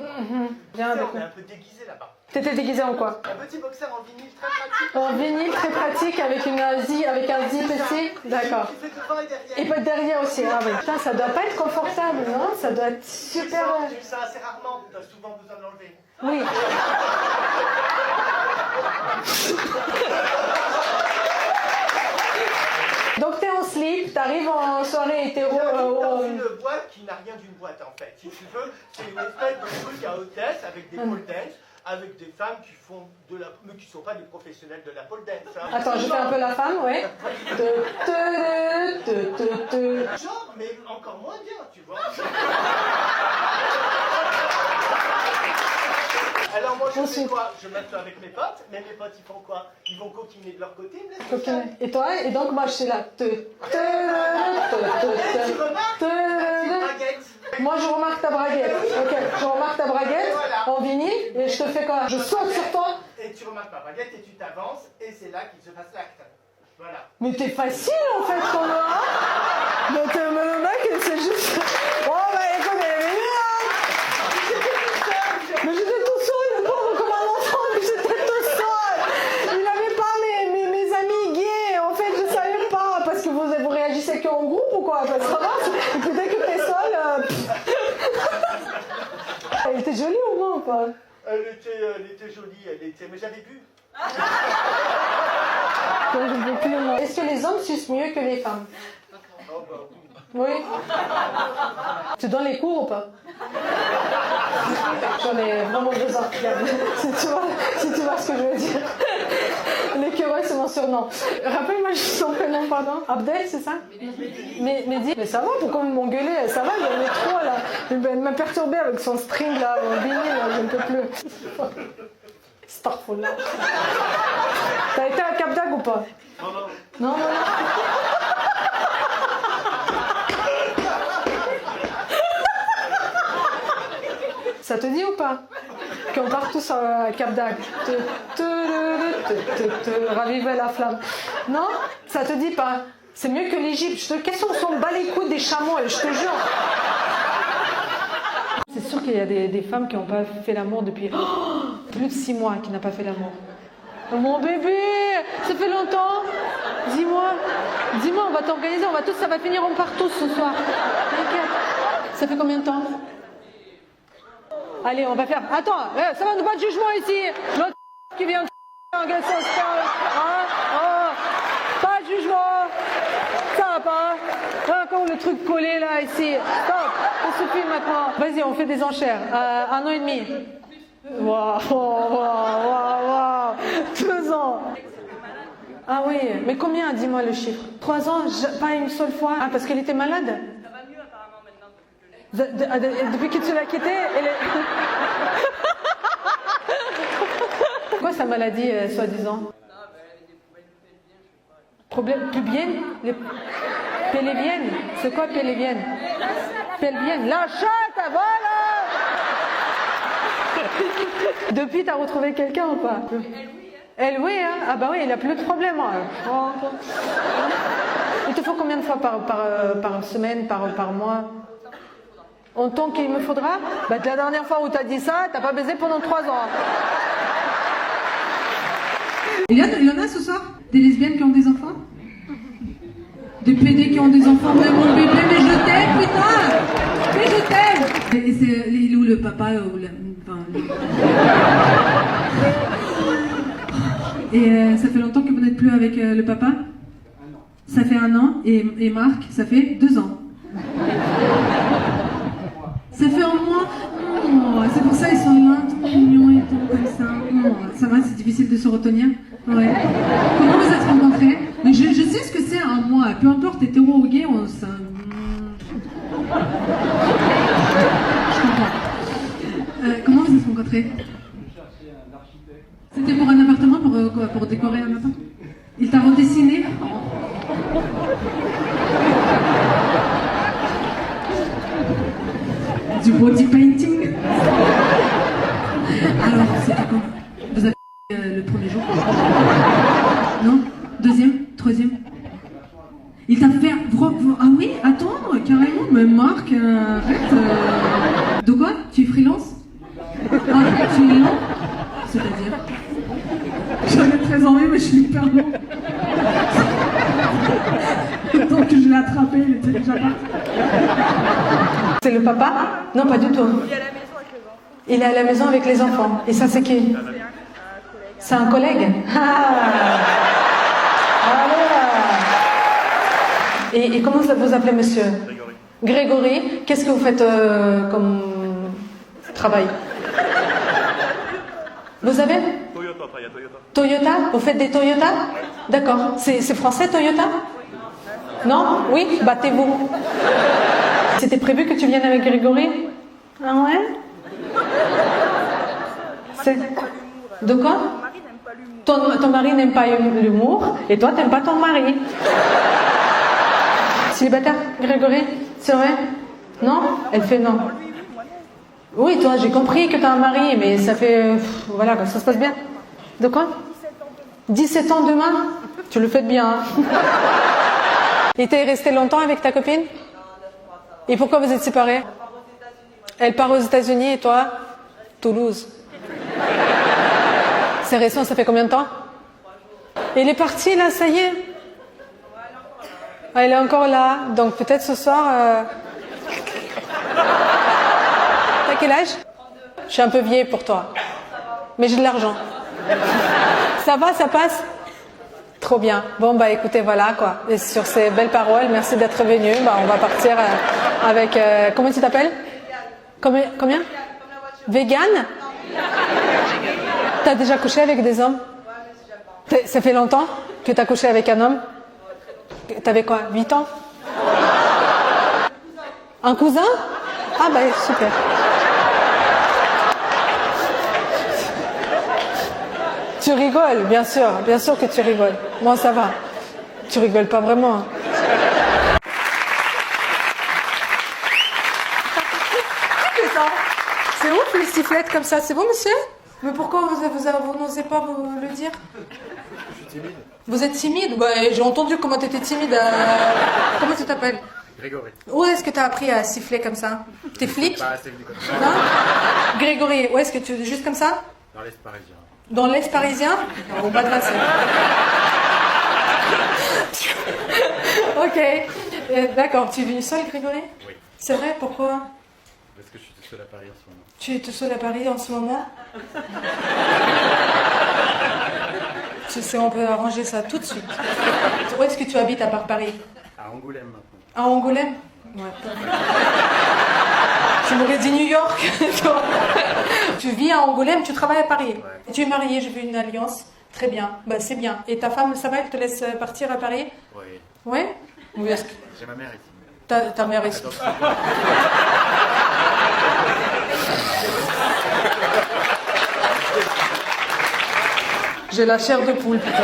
Viens avec On est nous. un peu déguisés là-bas. T'étais déguisé en quoi? Un petit boxer en vinyle très pratique. En vinyle, très pratique, avec un zip ici. D'accord. Qui fait devant et derrière. Et pas derrière aussi. Ah oui. Putain, ça doit pas être confortable, non? Ça doit être super... J'ai eu ça assez rarement, t'as souvent besoin de l'enlever. Oui. Donc t'es en slip, t'arrives en soirée hétéro... Dans une boîte qui n'a rien d'une boîte en fait. Si tu veux, c'est une espèce de truc à hôtesse avec des pole dance, avec des femmes qui font de la... mais qui sont pas des professionnels de la pole dance. Hein. Attends, je fais un peu la femme, ouais. Genre, mais encore moins bien, tu vois. Alors moi je fais quoi? Je m'assois avec mes potes, mais mes potes ils font quoi? Ils vont coquiner de leur côté, me laissent tout seul. Et toi? Et donc moi je suis là. Moi je remarque ta braguette. Ok, je remarque ta braguette en vinyle et je te fais quoi? Je saute sur toi. Et tu remarques ma braguette et tu t'avances et c'est là qu'il se passe l'acte. Voilà. Mais t'es facile en fait, ton nom. Donc le mec c'est juste... Oh bah écoute, elle est venue hein. Mais j'étais tout seul, comme un enfant, mais j'étais tout seul. Il n'avait pas mes amis gays, en fait je savais pas. Parce que vous réagissez qu'en groupe ou quoi? Parce que dès que t'es seul... Elle était jolie au moins ou pas? Elle était jolie, mais j'avais bu. Est-ce que les hommes sucent mieux que les femmes? Oh bah Oui. Tu donnes les cours ou pas? J'en ai vraiment besoin. Si tu vois ce que je veux dire. L'écureuil, c'est mon surnom. Rappelle-moi juste son prénom, pardon. Abdel, c'est ça? Mehdi. Mais ça va, pourquoi m'engueuler? Ça va, il y en a trop là. Elle m'a perturbé avec son string là, mon vinyle, là, je ne peux plus. Starful. T'as été à Cap d'Agde ou pas? Non. Non. Ça te dit ou pas? Qu'on part tous à Cap d'Agde. Raviver la flamme. Non? Ça te dit pas? C'est mieux que l'Égypte. Qu'est-ce qu'on s'en bat les couilles des chameaux, je te jure. C'est sûr qu'il y a des femmes qui n'ont pas fait l'amour depuis plus de 6 mois qui n'ont pas fait l'amour. Mon bébé, ça fait longtemps. Dis-moi, on va t'organiser, ça va finir, on part tous ce soir. T'inquiète. Ça fait combien de temps? Allez, on va faire. Attends, ça va, pas de jugement ici. L'autre qui vient de engueuler son style. Pas de jugement. Ça va pas. Encore le truc collé là, ici. Stop, ça suffit maintenant. Vas-y, on fait des enchères. 1 an et demi. Waouh. 2 ans. Ah oui, mais combien? Dis-moi le chiffre. 3 ans, pas une seule fois. Ah, parce qu'elle était malade? Ça va mieux apparemment maintenant Depuis que tu l'as quittée, elle est... Pourquoi sa maladie, soi-disant? Problème pubienne? Pélévienne? C'est quoi pélévienne? Pelvienne? La chatte, voilà. Depuis, t'as retrouvé quelqu'un ou pas? Elle, oui, hein? Ah bah oui, il a plus de problème. Hein. Il te faut combien de fois par semaine, par mois? En tant qu'il me faudra? Bah, la dernière fois où t'as dit ça, t'as pas baisé pendant 3 ans. Il y en a ce soir? Des lesbiennes qui ont des enfants? Des PD qui ont des enfants? Mais mon bébé, mais je t'aime, putain! Mais je t'aime! Et il est où le papa ou la... Et ça fait longtemps que vous n'êtes plus avec le papa? Ça fait 1 an. Et Marc, ça fait 2 ans. Ça fait 1 mois. Oh, c'est pour ça ils sont là, tout mignons et tout comme ça. Oh, ça va, c'est difficile de se retenir. Ouais. Comment vous êtes rencontrés? Mais je sais ce que c'est 1 mois. Peu importe, hétéro ou gay, on ça. Je comprends. Comment vous êtes rencontrés? C'était pour un appartement, pour décorer un appartement? Il t'a redessiné? Du body painting? Alors, c'était quand? Vous avez le premier jour? Non? Deuxième? Troisième? Il t'a fait... Ah oui? Attendre? Carrément? Mais Marc, arrête. De quoi? Tu es freelance? Ah, tu es lent? C'est-à-dire? J'en ai très envie, mais je suis hyper long. Donc je l'ai attrapé, il était déjà parti. C'est le papa? Non, pas du tout. Il est à la maison avec les enfants. Et ça, c'est qui? C'est un collègue. Et comment vous appelez monsieur? Grégory. Qu'est-ce que vous faites comme travail? Vous avez? Toyota? Vous faites des Toyota? D'accord. C'est français, Toyota? Non? Oui? Battez-vous. C'était prévu que tu viennes avec Grégory? Ah ouais? De quoi? Ton mari n'aime pas l'humour et toi, t'aimes pas ton mari. Célibataire, Grégory? C'est vrai? Non? Elle fait non. Oui, toi, j'ai compris que t'as un mari, mais ça fait... voilà, ça se passe bien. De quoi? 17 ans demain? Tu le fais bien, hein? Et t'es resté longtemps avec ta copine? Et pourquoi vous êtes séparés? Elle part aux États-Unis et toi? Toulouse. C'est récent, ça fait combien de temps? Et elle est partie là, ça y est? Ah, elle est encore là, donc peut-être ce soir... T'as quel âge? Je suis un peu vieille pour toi. mais j'ai de l'argent. Ça va, ça passe? Trop bien. Bon, bah écoutez, voilà quoi. Et sur ces belles paroles, merci d'être venu. Bah, on va partir avec... comment tu t'appelles? Combien? Vegan? T'as déjà couché avec des hommes? Ça fait longtemps que t'as couché avec un homme? T'avais quoi? 8 ans? Un cousin? Ah bah super. Tu rigoles, bien sûr que tu rigoles. Moi ça va. Tu rigoles pas vraiment. C'est ouf les sifflettes comme ça, c'est bon monsieur? Mais pourquoi vous n'osez pas vous le dire? Je suis timide. Vous êtes timide? Bah, j'ai entendu comment tu étais timide. Comment tu t'appelles? Grégory. Où est-ce que tu as appris à siffler comme ça? T'es flic? Pas assez venu comme ça. Non? Grégory, où est-ce que tu... Juste comme ça? Dans l'Est parisien. Dans l'Est parisien? Au bas de la Seine. Ok. D'accord. Tu es venu seul, Grégory? Oui. C'est vrai? Pourquoi? Parce que je suis tout seul à Paris en ce moment. Tu es tout seul à Paris en ce moment? Tu sais, on peut arranger ça tout de suite. Où est-ce que tu habites à part Paris? À Angoulême maintenant. À Angoulême? Ouais. Tu m'aurais dit New York. Tu vis à Angoulême, tu travailles à Paris. Ouais. Et tu es marié, j'ai vu une alliance. Très bien. Bah, c'est bien. Et ta femme, ça va? Elle te laisse partir à Paris? Oui. Oui? Oui, est-ce que... J'ai ma mère ici. Ta mère est... J'ai la chair de poule, putain.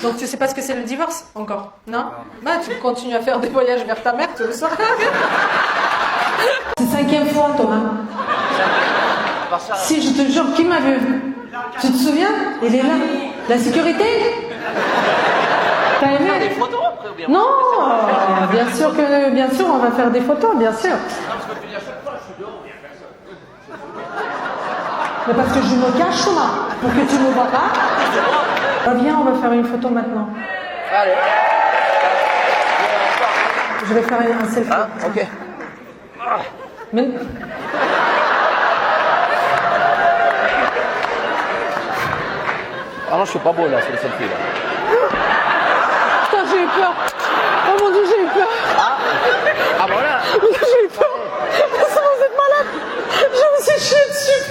Donc tu sais pas ce que c'est le divorce encore? Non? Bah tu continues à faire des voyages vers ta mère, tu le sauras. C'est 5e fois, Thomas. Si, je te jure, qui m'a vu? Tu te souviens? Il est là. La sécurité? T'as aimé? Des photos après ou bien? Non, bien sûr, on va faire des photos, bien sûr. Mais parce que je me cache là, pour que tu ne me vois pas. Viens, on va faire une photo maintenant. Allez. Je vais faire un selfie. Ah, ok. Mais... Ah non, je suis pas beau là, sur le selfie là. Putain, j'ai eu peur. Oh mon Dieu, j'ai eu peur. Ah voilà. J'ai eu peur. Vous êtes malade. Je me suis chié dessus.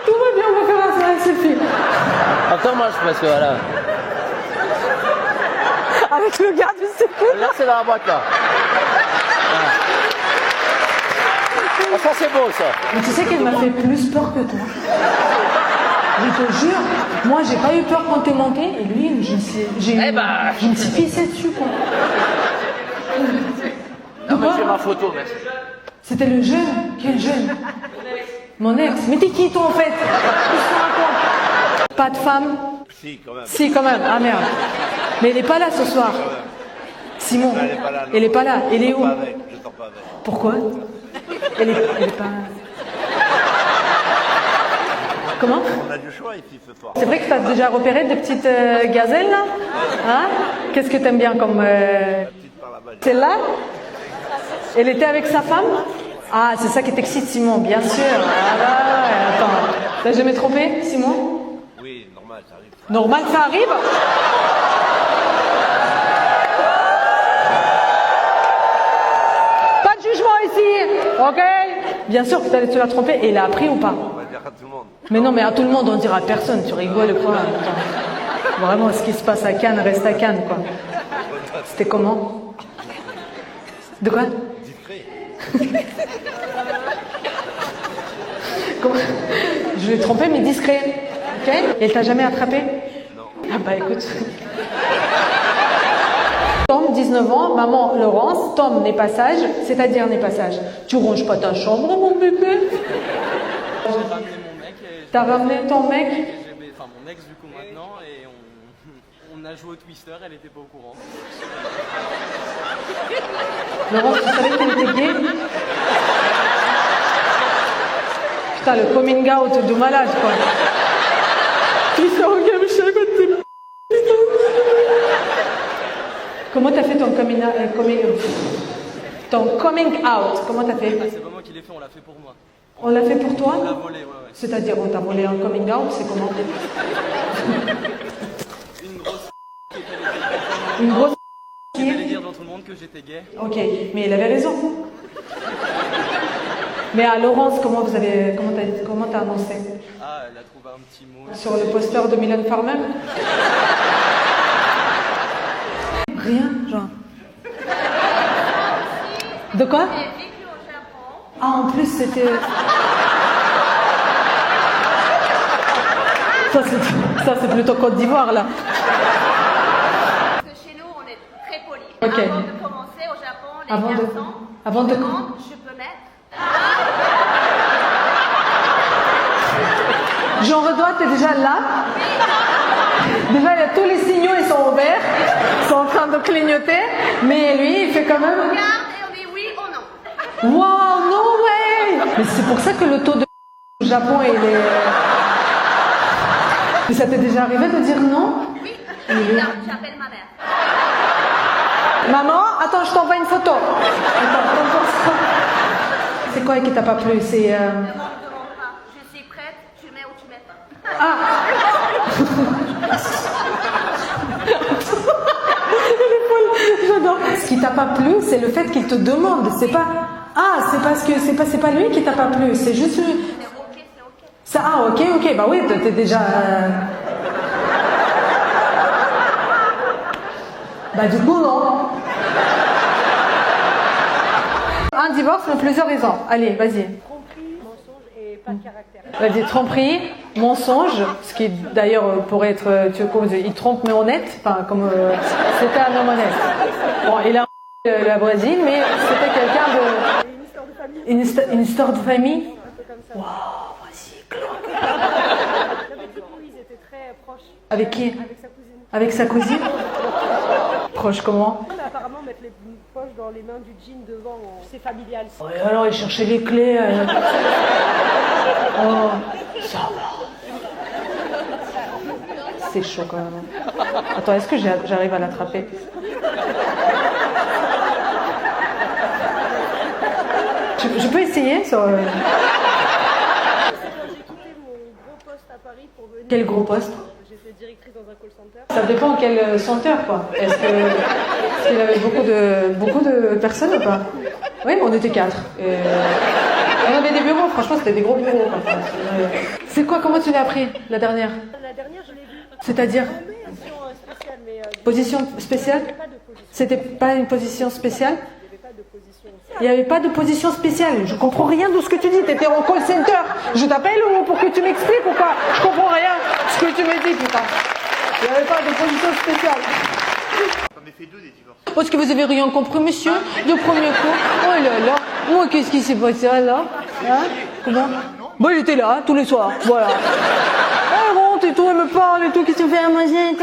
Tout va bien, on va faire un selfie. Attends, moi, parce que voilà. Avec le gars du secours. Là, c'est dans la boîte là. Ah, ça, c'est beau ça. Mais tu sais qu'elle m'a fait plus peur que toi. Je te jure, moi j'ai pas eu peur quand t'es monté et lui, je me suis pissé dessus quoi. Non, mais j'ai ma photo, merci. C'était le jeune? Quel jeune? Mon ex. Mais t'es qui toi en fait? Pas de femme? Si, quand même. Si, quand même. Ah merde. Mais elle est pas là ce soir. Simon. Elle est pas là. Non. Elle est pas là. Elle est où? Je t'en pas avec. Pourquoi? Elle est pas... Comment? On a du choix ici ce soir. C'est vrai que tu as déjà repéré des petites gazelles là? Hein? Qu'est-ce que t'aimes bien comme... Celle-là? Elle était avec sa femme? Ah, c'est ça qui t'excite, Simon, bien sûr. Ah bah ouais, attends. T'as jamais trompé, Simon? Oui, normal, ça arrive. Normal, ça arrive? Pas de jugement ici, ok? Bien sûr que tu l'as trompé, et il a appris ou pas? On va dire à tout le monde. Mais non, mais à tout le monde, on dira à personne. Tu rigoles quoi? Attends. Vraiment, ce qui se passe à Cannes reste à Cannes, quoi. C'était comment? De quoi? Discret. Comment? Je l'ai trompé, mais discret. Ok? Et elle t'a jamais attrapé? Non. Ah bah écoute. Tom, 19 ans, maman Laurence, Tom n'est pas sage, c'est-à-dire n'est pas sage. Tu ronges pas ta chambre, mon bébé? J'ai ramené mon mec. T'as ramené ton mec? Enfin, mon ex du coup maintenant, et on a joué au Twister, elle était pas au courant. Laurence, tu savais qu'elle était gay? Putain, le coming out de malade, quoi. Comment t'as fait ton coming out? Comment t'as fait? C'est pas moi qui l'ai fait, on l'a fait pour moi. On l'a fait pour toi? On l'a volé, ouais. C'est-à-dire, on t'a volé un coming out, c'est comment? Une grosse qui était Une grosse qui allait dire dans tout le monde que j'étais gay. Ok, mais il avait raison. Mais à Laurence, comment t'as annoncé? Ah, elle a trouvé un petit mot. Sur le poster de Mylène Farmer? Rien, genre. De quoi? Ah, en plus, c'était... Ça, c'est plutôt Côte d'Ivoire, là. Parce que chez nous, on est très polis. Ok. Avant de commencer au Japon, les garçons avant de... demandent, je peux mettre. Jean Redois, t'es déjà là? Déjà, il y a tous les signaux, ils sont ouverts. Ils sont en train de clignoter. Mais lui, il fait quand même... On regarde et on dit oui ou non. Wow, no way! Mais c'est pour ça que le taux de au Japon, il est... Mais ça t'est déjà arrivé de dire non? Oui, j'appelle ma mère. Maman, attends, je t'envoie une photo. Attends, c'est quoi qui t'a pas plu? C'est... Demande pas. Je suis prête, tu mets ou tu mets pas. Ah! J'adore. Ce qui t'a pas plu, c'est le fait qu'il te demande. C'est pas... Ah, c'est parce que c'est pas lui qui t'a pas plu. C'est juste... C'est ok, c'est ok. Ça, ah, ok. Bah oui, t'es déjà... Bah du coup, non. Un divorce, mais plusieurs raisons. Allez, vas-y. Tromperie, mensonge et pas de caractère. Vas-y, tromperie, mensonge, ce qui d'ailleurs pourrait être... il trompe mais honnête. Enfin, comme... c'était un homme honnête. Bon, il a la voisine, mais c'était quelqu'un de... Une histoire de famille. Un peu comme ça. Waouh, vas-y, Mais du coup, ils étaient très proches. Avec qui? Avec sa cousine. Avec sa cousine? Proche comment? Apparemment, mettre les poches dans les mains du jean devant, c'est familial. Et alors, il cherchait les clés. Oh, ça va. C'est chaud quand même. Attends, est-ce que j'arrive à l'attraper? Je peux essayer sur... J'ai quitté mon gros poste à Paris pour venir. Quel gros poste? J'étais directrice dans un call center. Ça dépend quel senteur, quoi. Est-ce qu'il avait beaucoup de personnes ou pas? Oui, mais on était 4. On avait des bureaux, franchement, c'était des gros bureaux. C'est quoi, comment tu l'as appris, la dernière? La dernière, je l'ai vue. C'est-à-dire? Spéciale, mais Position spéciale? C'était pas une position spéciale? Il n'y avait pas de position spéciale. Je comprends rien de ce que tu dis. Tu étais en call center. Je t'appelle ou pour que tu m'expliques ou quoi? Je comprends rien de ce que tu me dis, putain. Il n'y avait pas de position spéciale. J'en ai fait 2 des divorces. Parce que vous avez rien compris, monsieur, du premier coup. Oh là là. Moi, qu'est-ce qui s'est passé là? Hein? Comment? Bon, il était là, hein, tous les soirs. Voilà. Elle rentre et tout, elle me parle et tout, qu'est-ce que tu fais à manger?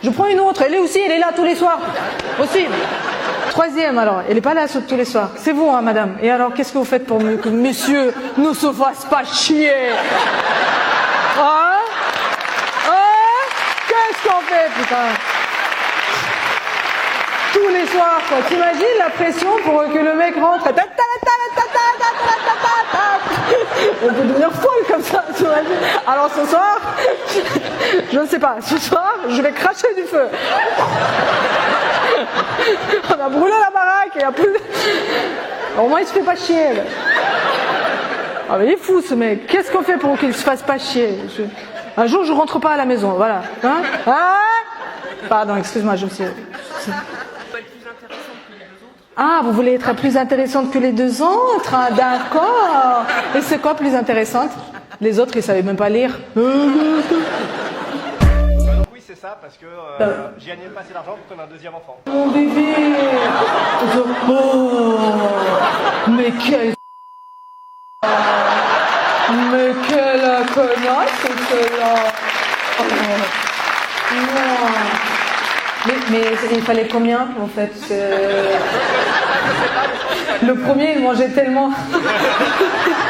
Je prends une autre, elle est là tous les soirs. Aussi. Troisième, alors, elle n'est pas là tous les soirs. C'est vous, hein, madame. Et alors, qu'est-ce que vous faites pour que monsieur ne se fasse pas chier? Hein? Hein? Qu'est-ce qu'on fait, putain? Tous les soirs, quoi. T'imagines la pression pour que le mec rentre? On peut devenir folle comme ça, t'imagines? Alors ce soir, je ne sais pas, ce soir, je vais cracher du feu. On a brûlé la baraque et il n'y a plus... Au moins il se fait pas chier. Là. Ah mais il est fou ce mec. Qu'est-ce qu'on fait pour qu'il se fasse pas chier? Un jour je rentre pas à la maison, voilà. Hein? Hein? Pardon, excuse-moi, je me suis... Ah, vous voulez être plus intéressante que les 2 autres? Ah, d'accord. Et c'est quoi plus intéressante? Les autres, ils savaient même pas lire. Donc oui, c'est ça, parce que j'ai gagné pas assez d'argent pour qu'on ait un deuxième enfant. Mon bébé. Oh, mais quel... Mais quelle connasse, celle-là. Oh, non. Mais il fallait combien, en fait? Le premier, il mangeait tellement.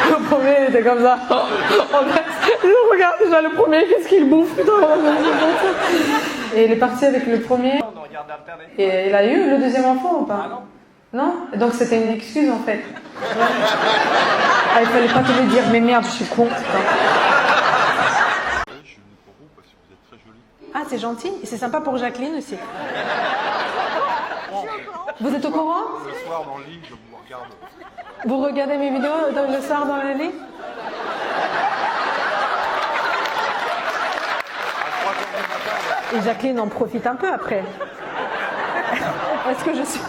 Le premier, il était comme ça. Je regarde déjà le premier, qu'est-ce qu'il bouffe, putain. Et il est parti avec le premier. Et il a eu le deuxième enfant ou pas? Ah non. Non? Donc c'était une excuse en fait. Ah, il fallait pas te le dire, mais merde, je suis con. Ah, c'est gentil. Et c'est sympa pour Jacqueline aussi. Vous êtes au courant? Le soir dans le lit, je vous regarde. Vous regardez mes vidéos le soir dans le lit? Et Jacqueline en profite un peu après. Est-ce que je suis...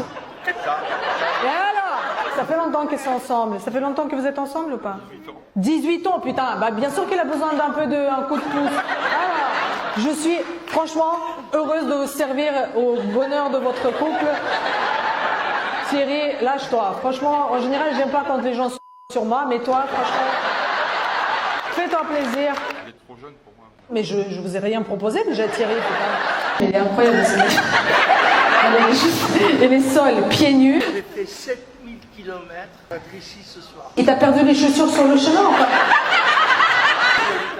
Et alors? Ça fait longtemps qu'ils sont ensemble. Ça fait longtemps que vous êtes ensemble ou pas? 18 ans, putain. Bah, bien sûr qu'il a besoin d'un peu un coup de pouce. Alors, je suis franchement heureuse de vous servir au bonheur de votre couple. Thierry, lâche-toi. Franchement, en général, j'aime pas quand les gens sont sur moi, mais toi, franchement, fais-toi plaisir. Il est trop jeune pour moi. Mais je vous ai rien proposé déjà, Thierry. Il est incroyable, ce mec. Et les sols, pieds nus. J'ai fait 7000 km ici ce soir. Et t'as perdu les chaussures sur le chemin, enfin.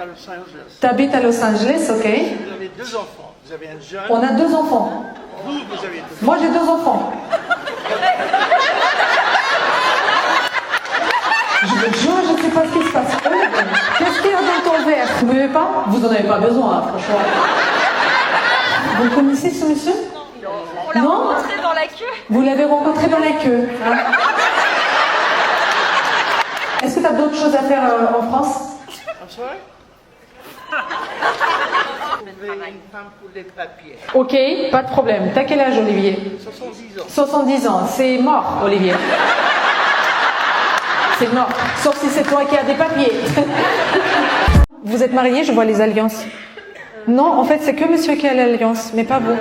J'habite à Los Angeles. T'habites à Los Angeles, ok. Vous avez 2 enfants. Vous avez un jeune. On a 2 enfants. Vous avez 2 enfants. Moi, j'ai 2 enfants. Je sais pas ce qui se passe. Qu'est-ce qu'il y a dans ton verre? Vous ne buvez pas? Vous n'en avez pas besoin, franchement. Vous connaissez ce monsieur? On l'a rencontré dans la queue. Vous l'avez rencontré dans la queue. Hein? Est-ce que tu as d'autres choses à faire en France? I'm sorry? Trouver une femme pour les papiers. Ok, pas de problème. T'as quel âge, Olivier? 70 ans. 70 ans. C'est mort, Olivier. C'est mort. Sauf si c'est toi qui as des papiers. Vous êtes mariés, je vois les alliances. Non, en fait, c'est que monsieur qui a l'alliance, mais pas vous.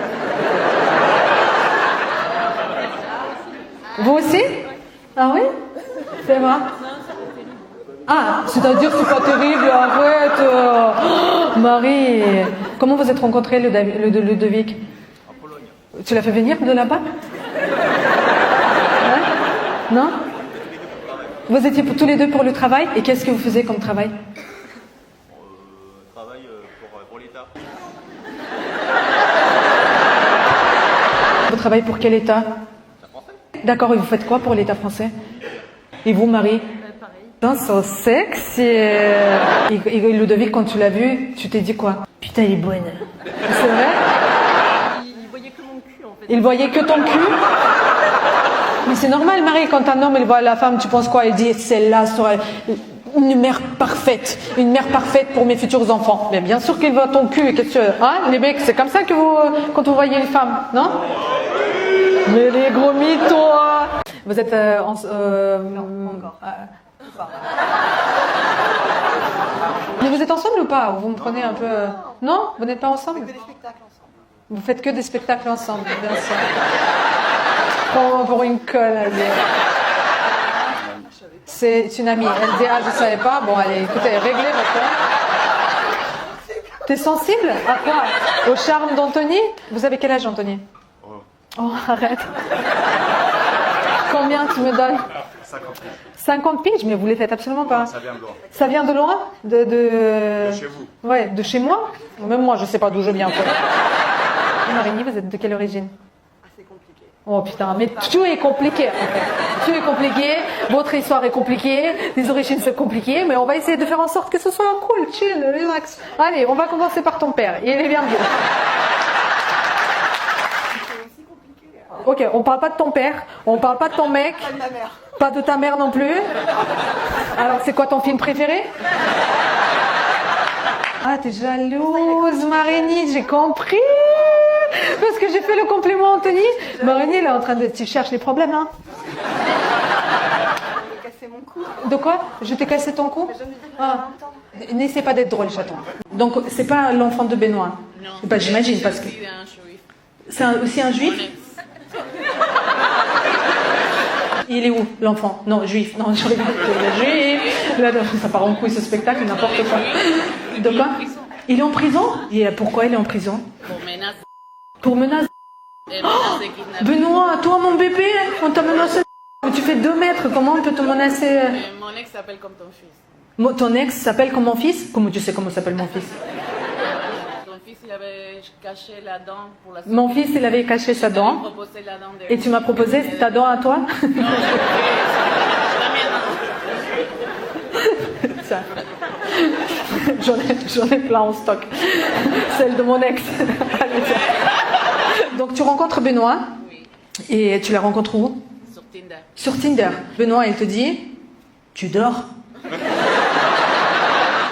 Vous aussi? Ah oui? C'est vrai? Ah, c'est-à-dire c'est pas terrible, arrête. Oh, Marie, comment vous êtes rencontrés, le Ludovic? En Pologne. Tu l'as fait venir de là-bas? Ouais? Non? Vous étiez tous les deux pour le travail? Et qu'est-ce que vous faisiez comme travail? Travail pour l'État. Vous travaillez pour quel État? D'accord, et vous faites quoi pour l'État français? Et vous, Marie? Putain, so sexy. Et Ludovic, quand tu l'as vu, tu t'es dit quoi? Putain, il est bonne. C'est vrai? Il voyait que mon cul en fait. Il voyait que ton cul? Mais c'est normal, Marie, quand un homme il voit la femme, tu penses quoi? Il dit, celle-là sera une mère parfaite pour mes futurs enfants. Mais bien sûr qu'il voit ton cul. Qu'est-ce que hein, les mecs, c'est comme ça que vous, quand vous voyez une femme, non? Mais les gros mythos. Vous êtes non, encore. Mais vous êtes ensemble ou pas? Vous me prenez un peu. Non, vous n'êtes pas ensemble? On fait que des spectacles ensemble. Vous faites que des spectacles ensemble, bien sûr. Pour une conne, elle dit. C'est une amie. Elle dit, ah, je savais pas. Bon, allez, écoutez, réglez maintenant. T'es sensible? À quoi? Au charme d'Anthony? Vous avez quel âge, Anthony? Oh, arrête. Combien tu me donnes? 50 piges. 50 piges? Mais vous les faites absolument pas. Ça vient de loin. Ça vient de loin? De chez vous. Ouais, de chez moi? Même moi, je sais pas d'où je viens. Et Marigny, vous êtes de quelle origine? C'est compliqué. Oh putain, mais tout est compliqué en fait. Tout est compliqué, votre histoire est compliquée, les origines sont compliquées, mais on va essayer de faire en sorte que ce soit cool, chill, relax. Allez, on va commencer par ton père, il est bien vieux. Ok, on parle pas de ton père, on parle pas de ton mec, Pas de ma mère. pas de ta mère non plus. Alors c'est quoi ton film préféré? Ah, t'es jalouse, Marigny, j'ai compris. Parce que j'ai fait le compliment à Anthony. Marigny, elle est en train de... Tu cherches les problèmes, hein? J'ai cassé mon cou. De quoi? Je t'ai cassé ton cou? Mais je me dis que Ah. N'essaie pas d'être drôle, chaton. Donc, c'est pas l'enfant de Benoît? Non. Bah, j'imagine, parce que... C'est aussi un juif? Il est où, l'enfant? Non, juif. Non, je rigole. Juif. Là, ça part en couille, ce spectacle, n'importe quoi. De quoi? Il est en prison? Et pourquoi il est en prison? Pour menace. Pour menace? Menace de kidnapping. Benoît, toi, mon bébé, on t'a menacé. Tu fais 2 mètres, comment on peut te menacer? Mon ex s'appelle comme ton fils. Ton ex s'appelle comme mon fils? Comment tu sais comment s'appelle mon fils? Ton fils fils, il avait caché la dent pour la Mon fils, il avait caché sa dent. proposé la dent de... Et tu m'as proposé ta dent à toi? Ça. J'en ai plein en stock. Celle de mon ex. Donc tu rencontres Benoît. Oui, Et tu la rencontres où? sur Tinder. Sur Tinder. Benoît, il te dit, tu dors?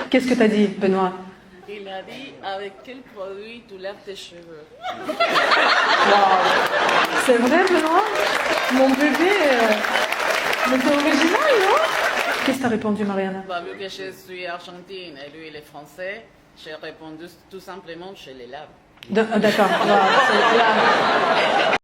Qu'est-ce que t'as dit, Benoît? Il a dit avec quel produit tu laves tes cheveux. C'est vrai, Benoît? Mon bébé. Mais c'est original, non? Qu'est-ce que t'as répondu, Mariana? Bah, vu que je suis argentine et lui il est français, j'ai répondu tout simplement je les lave. D'accord. Voilà,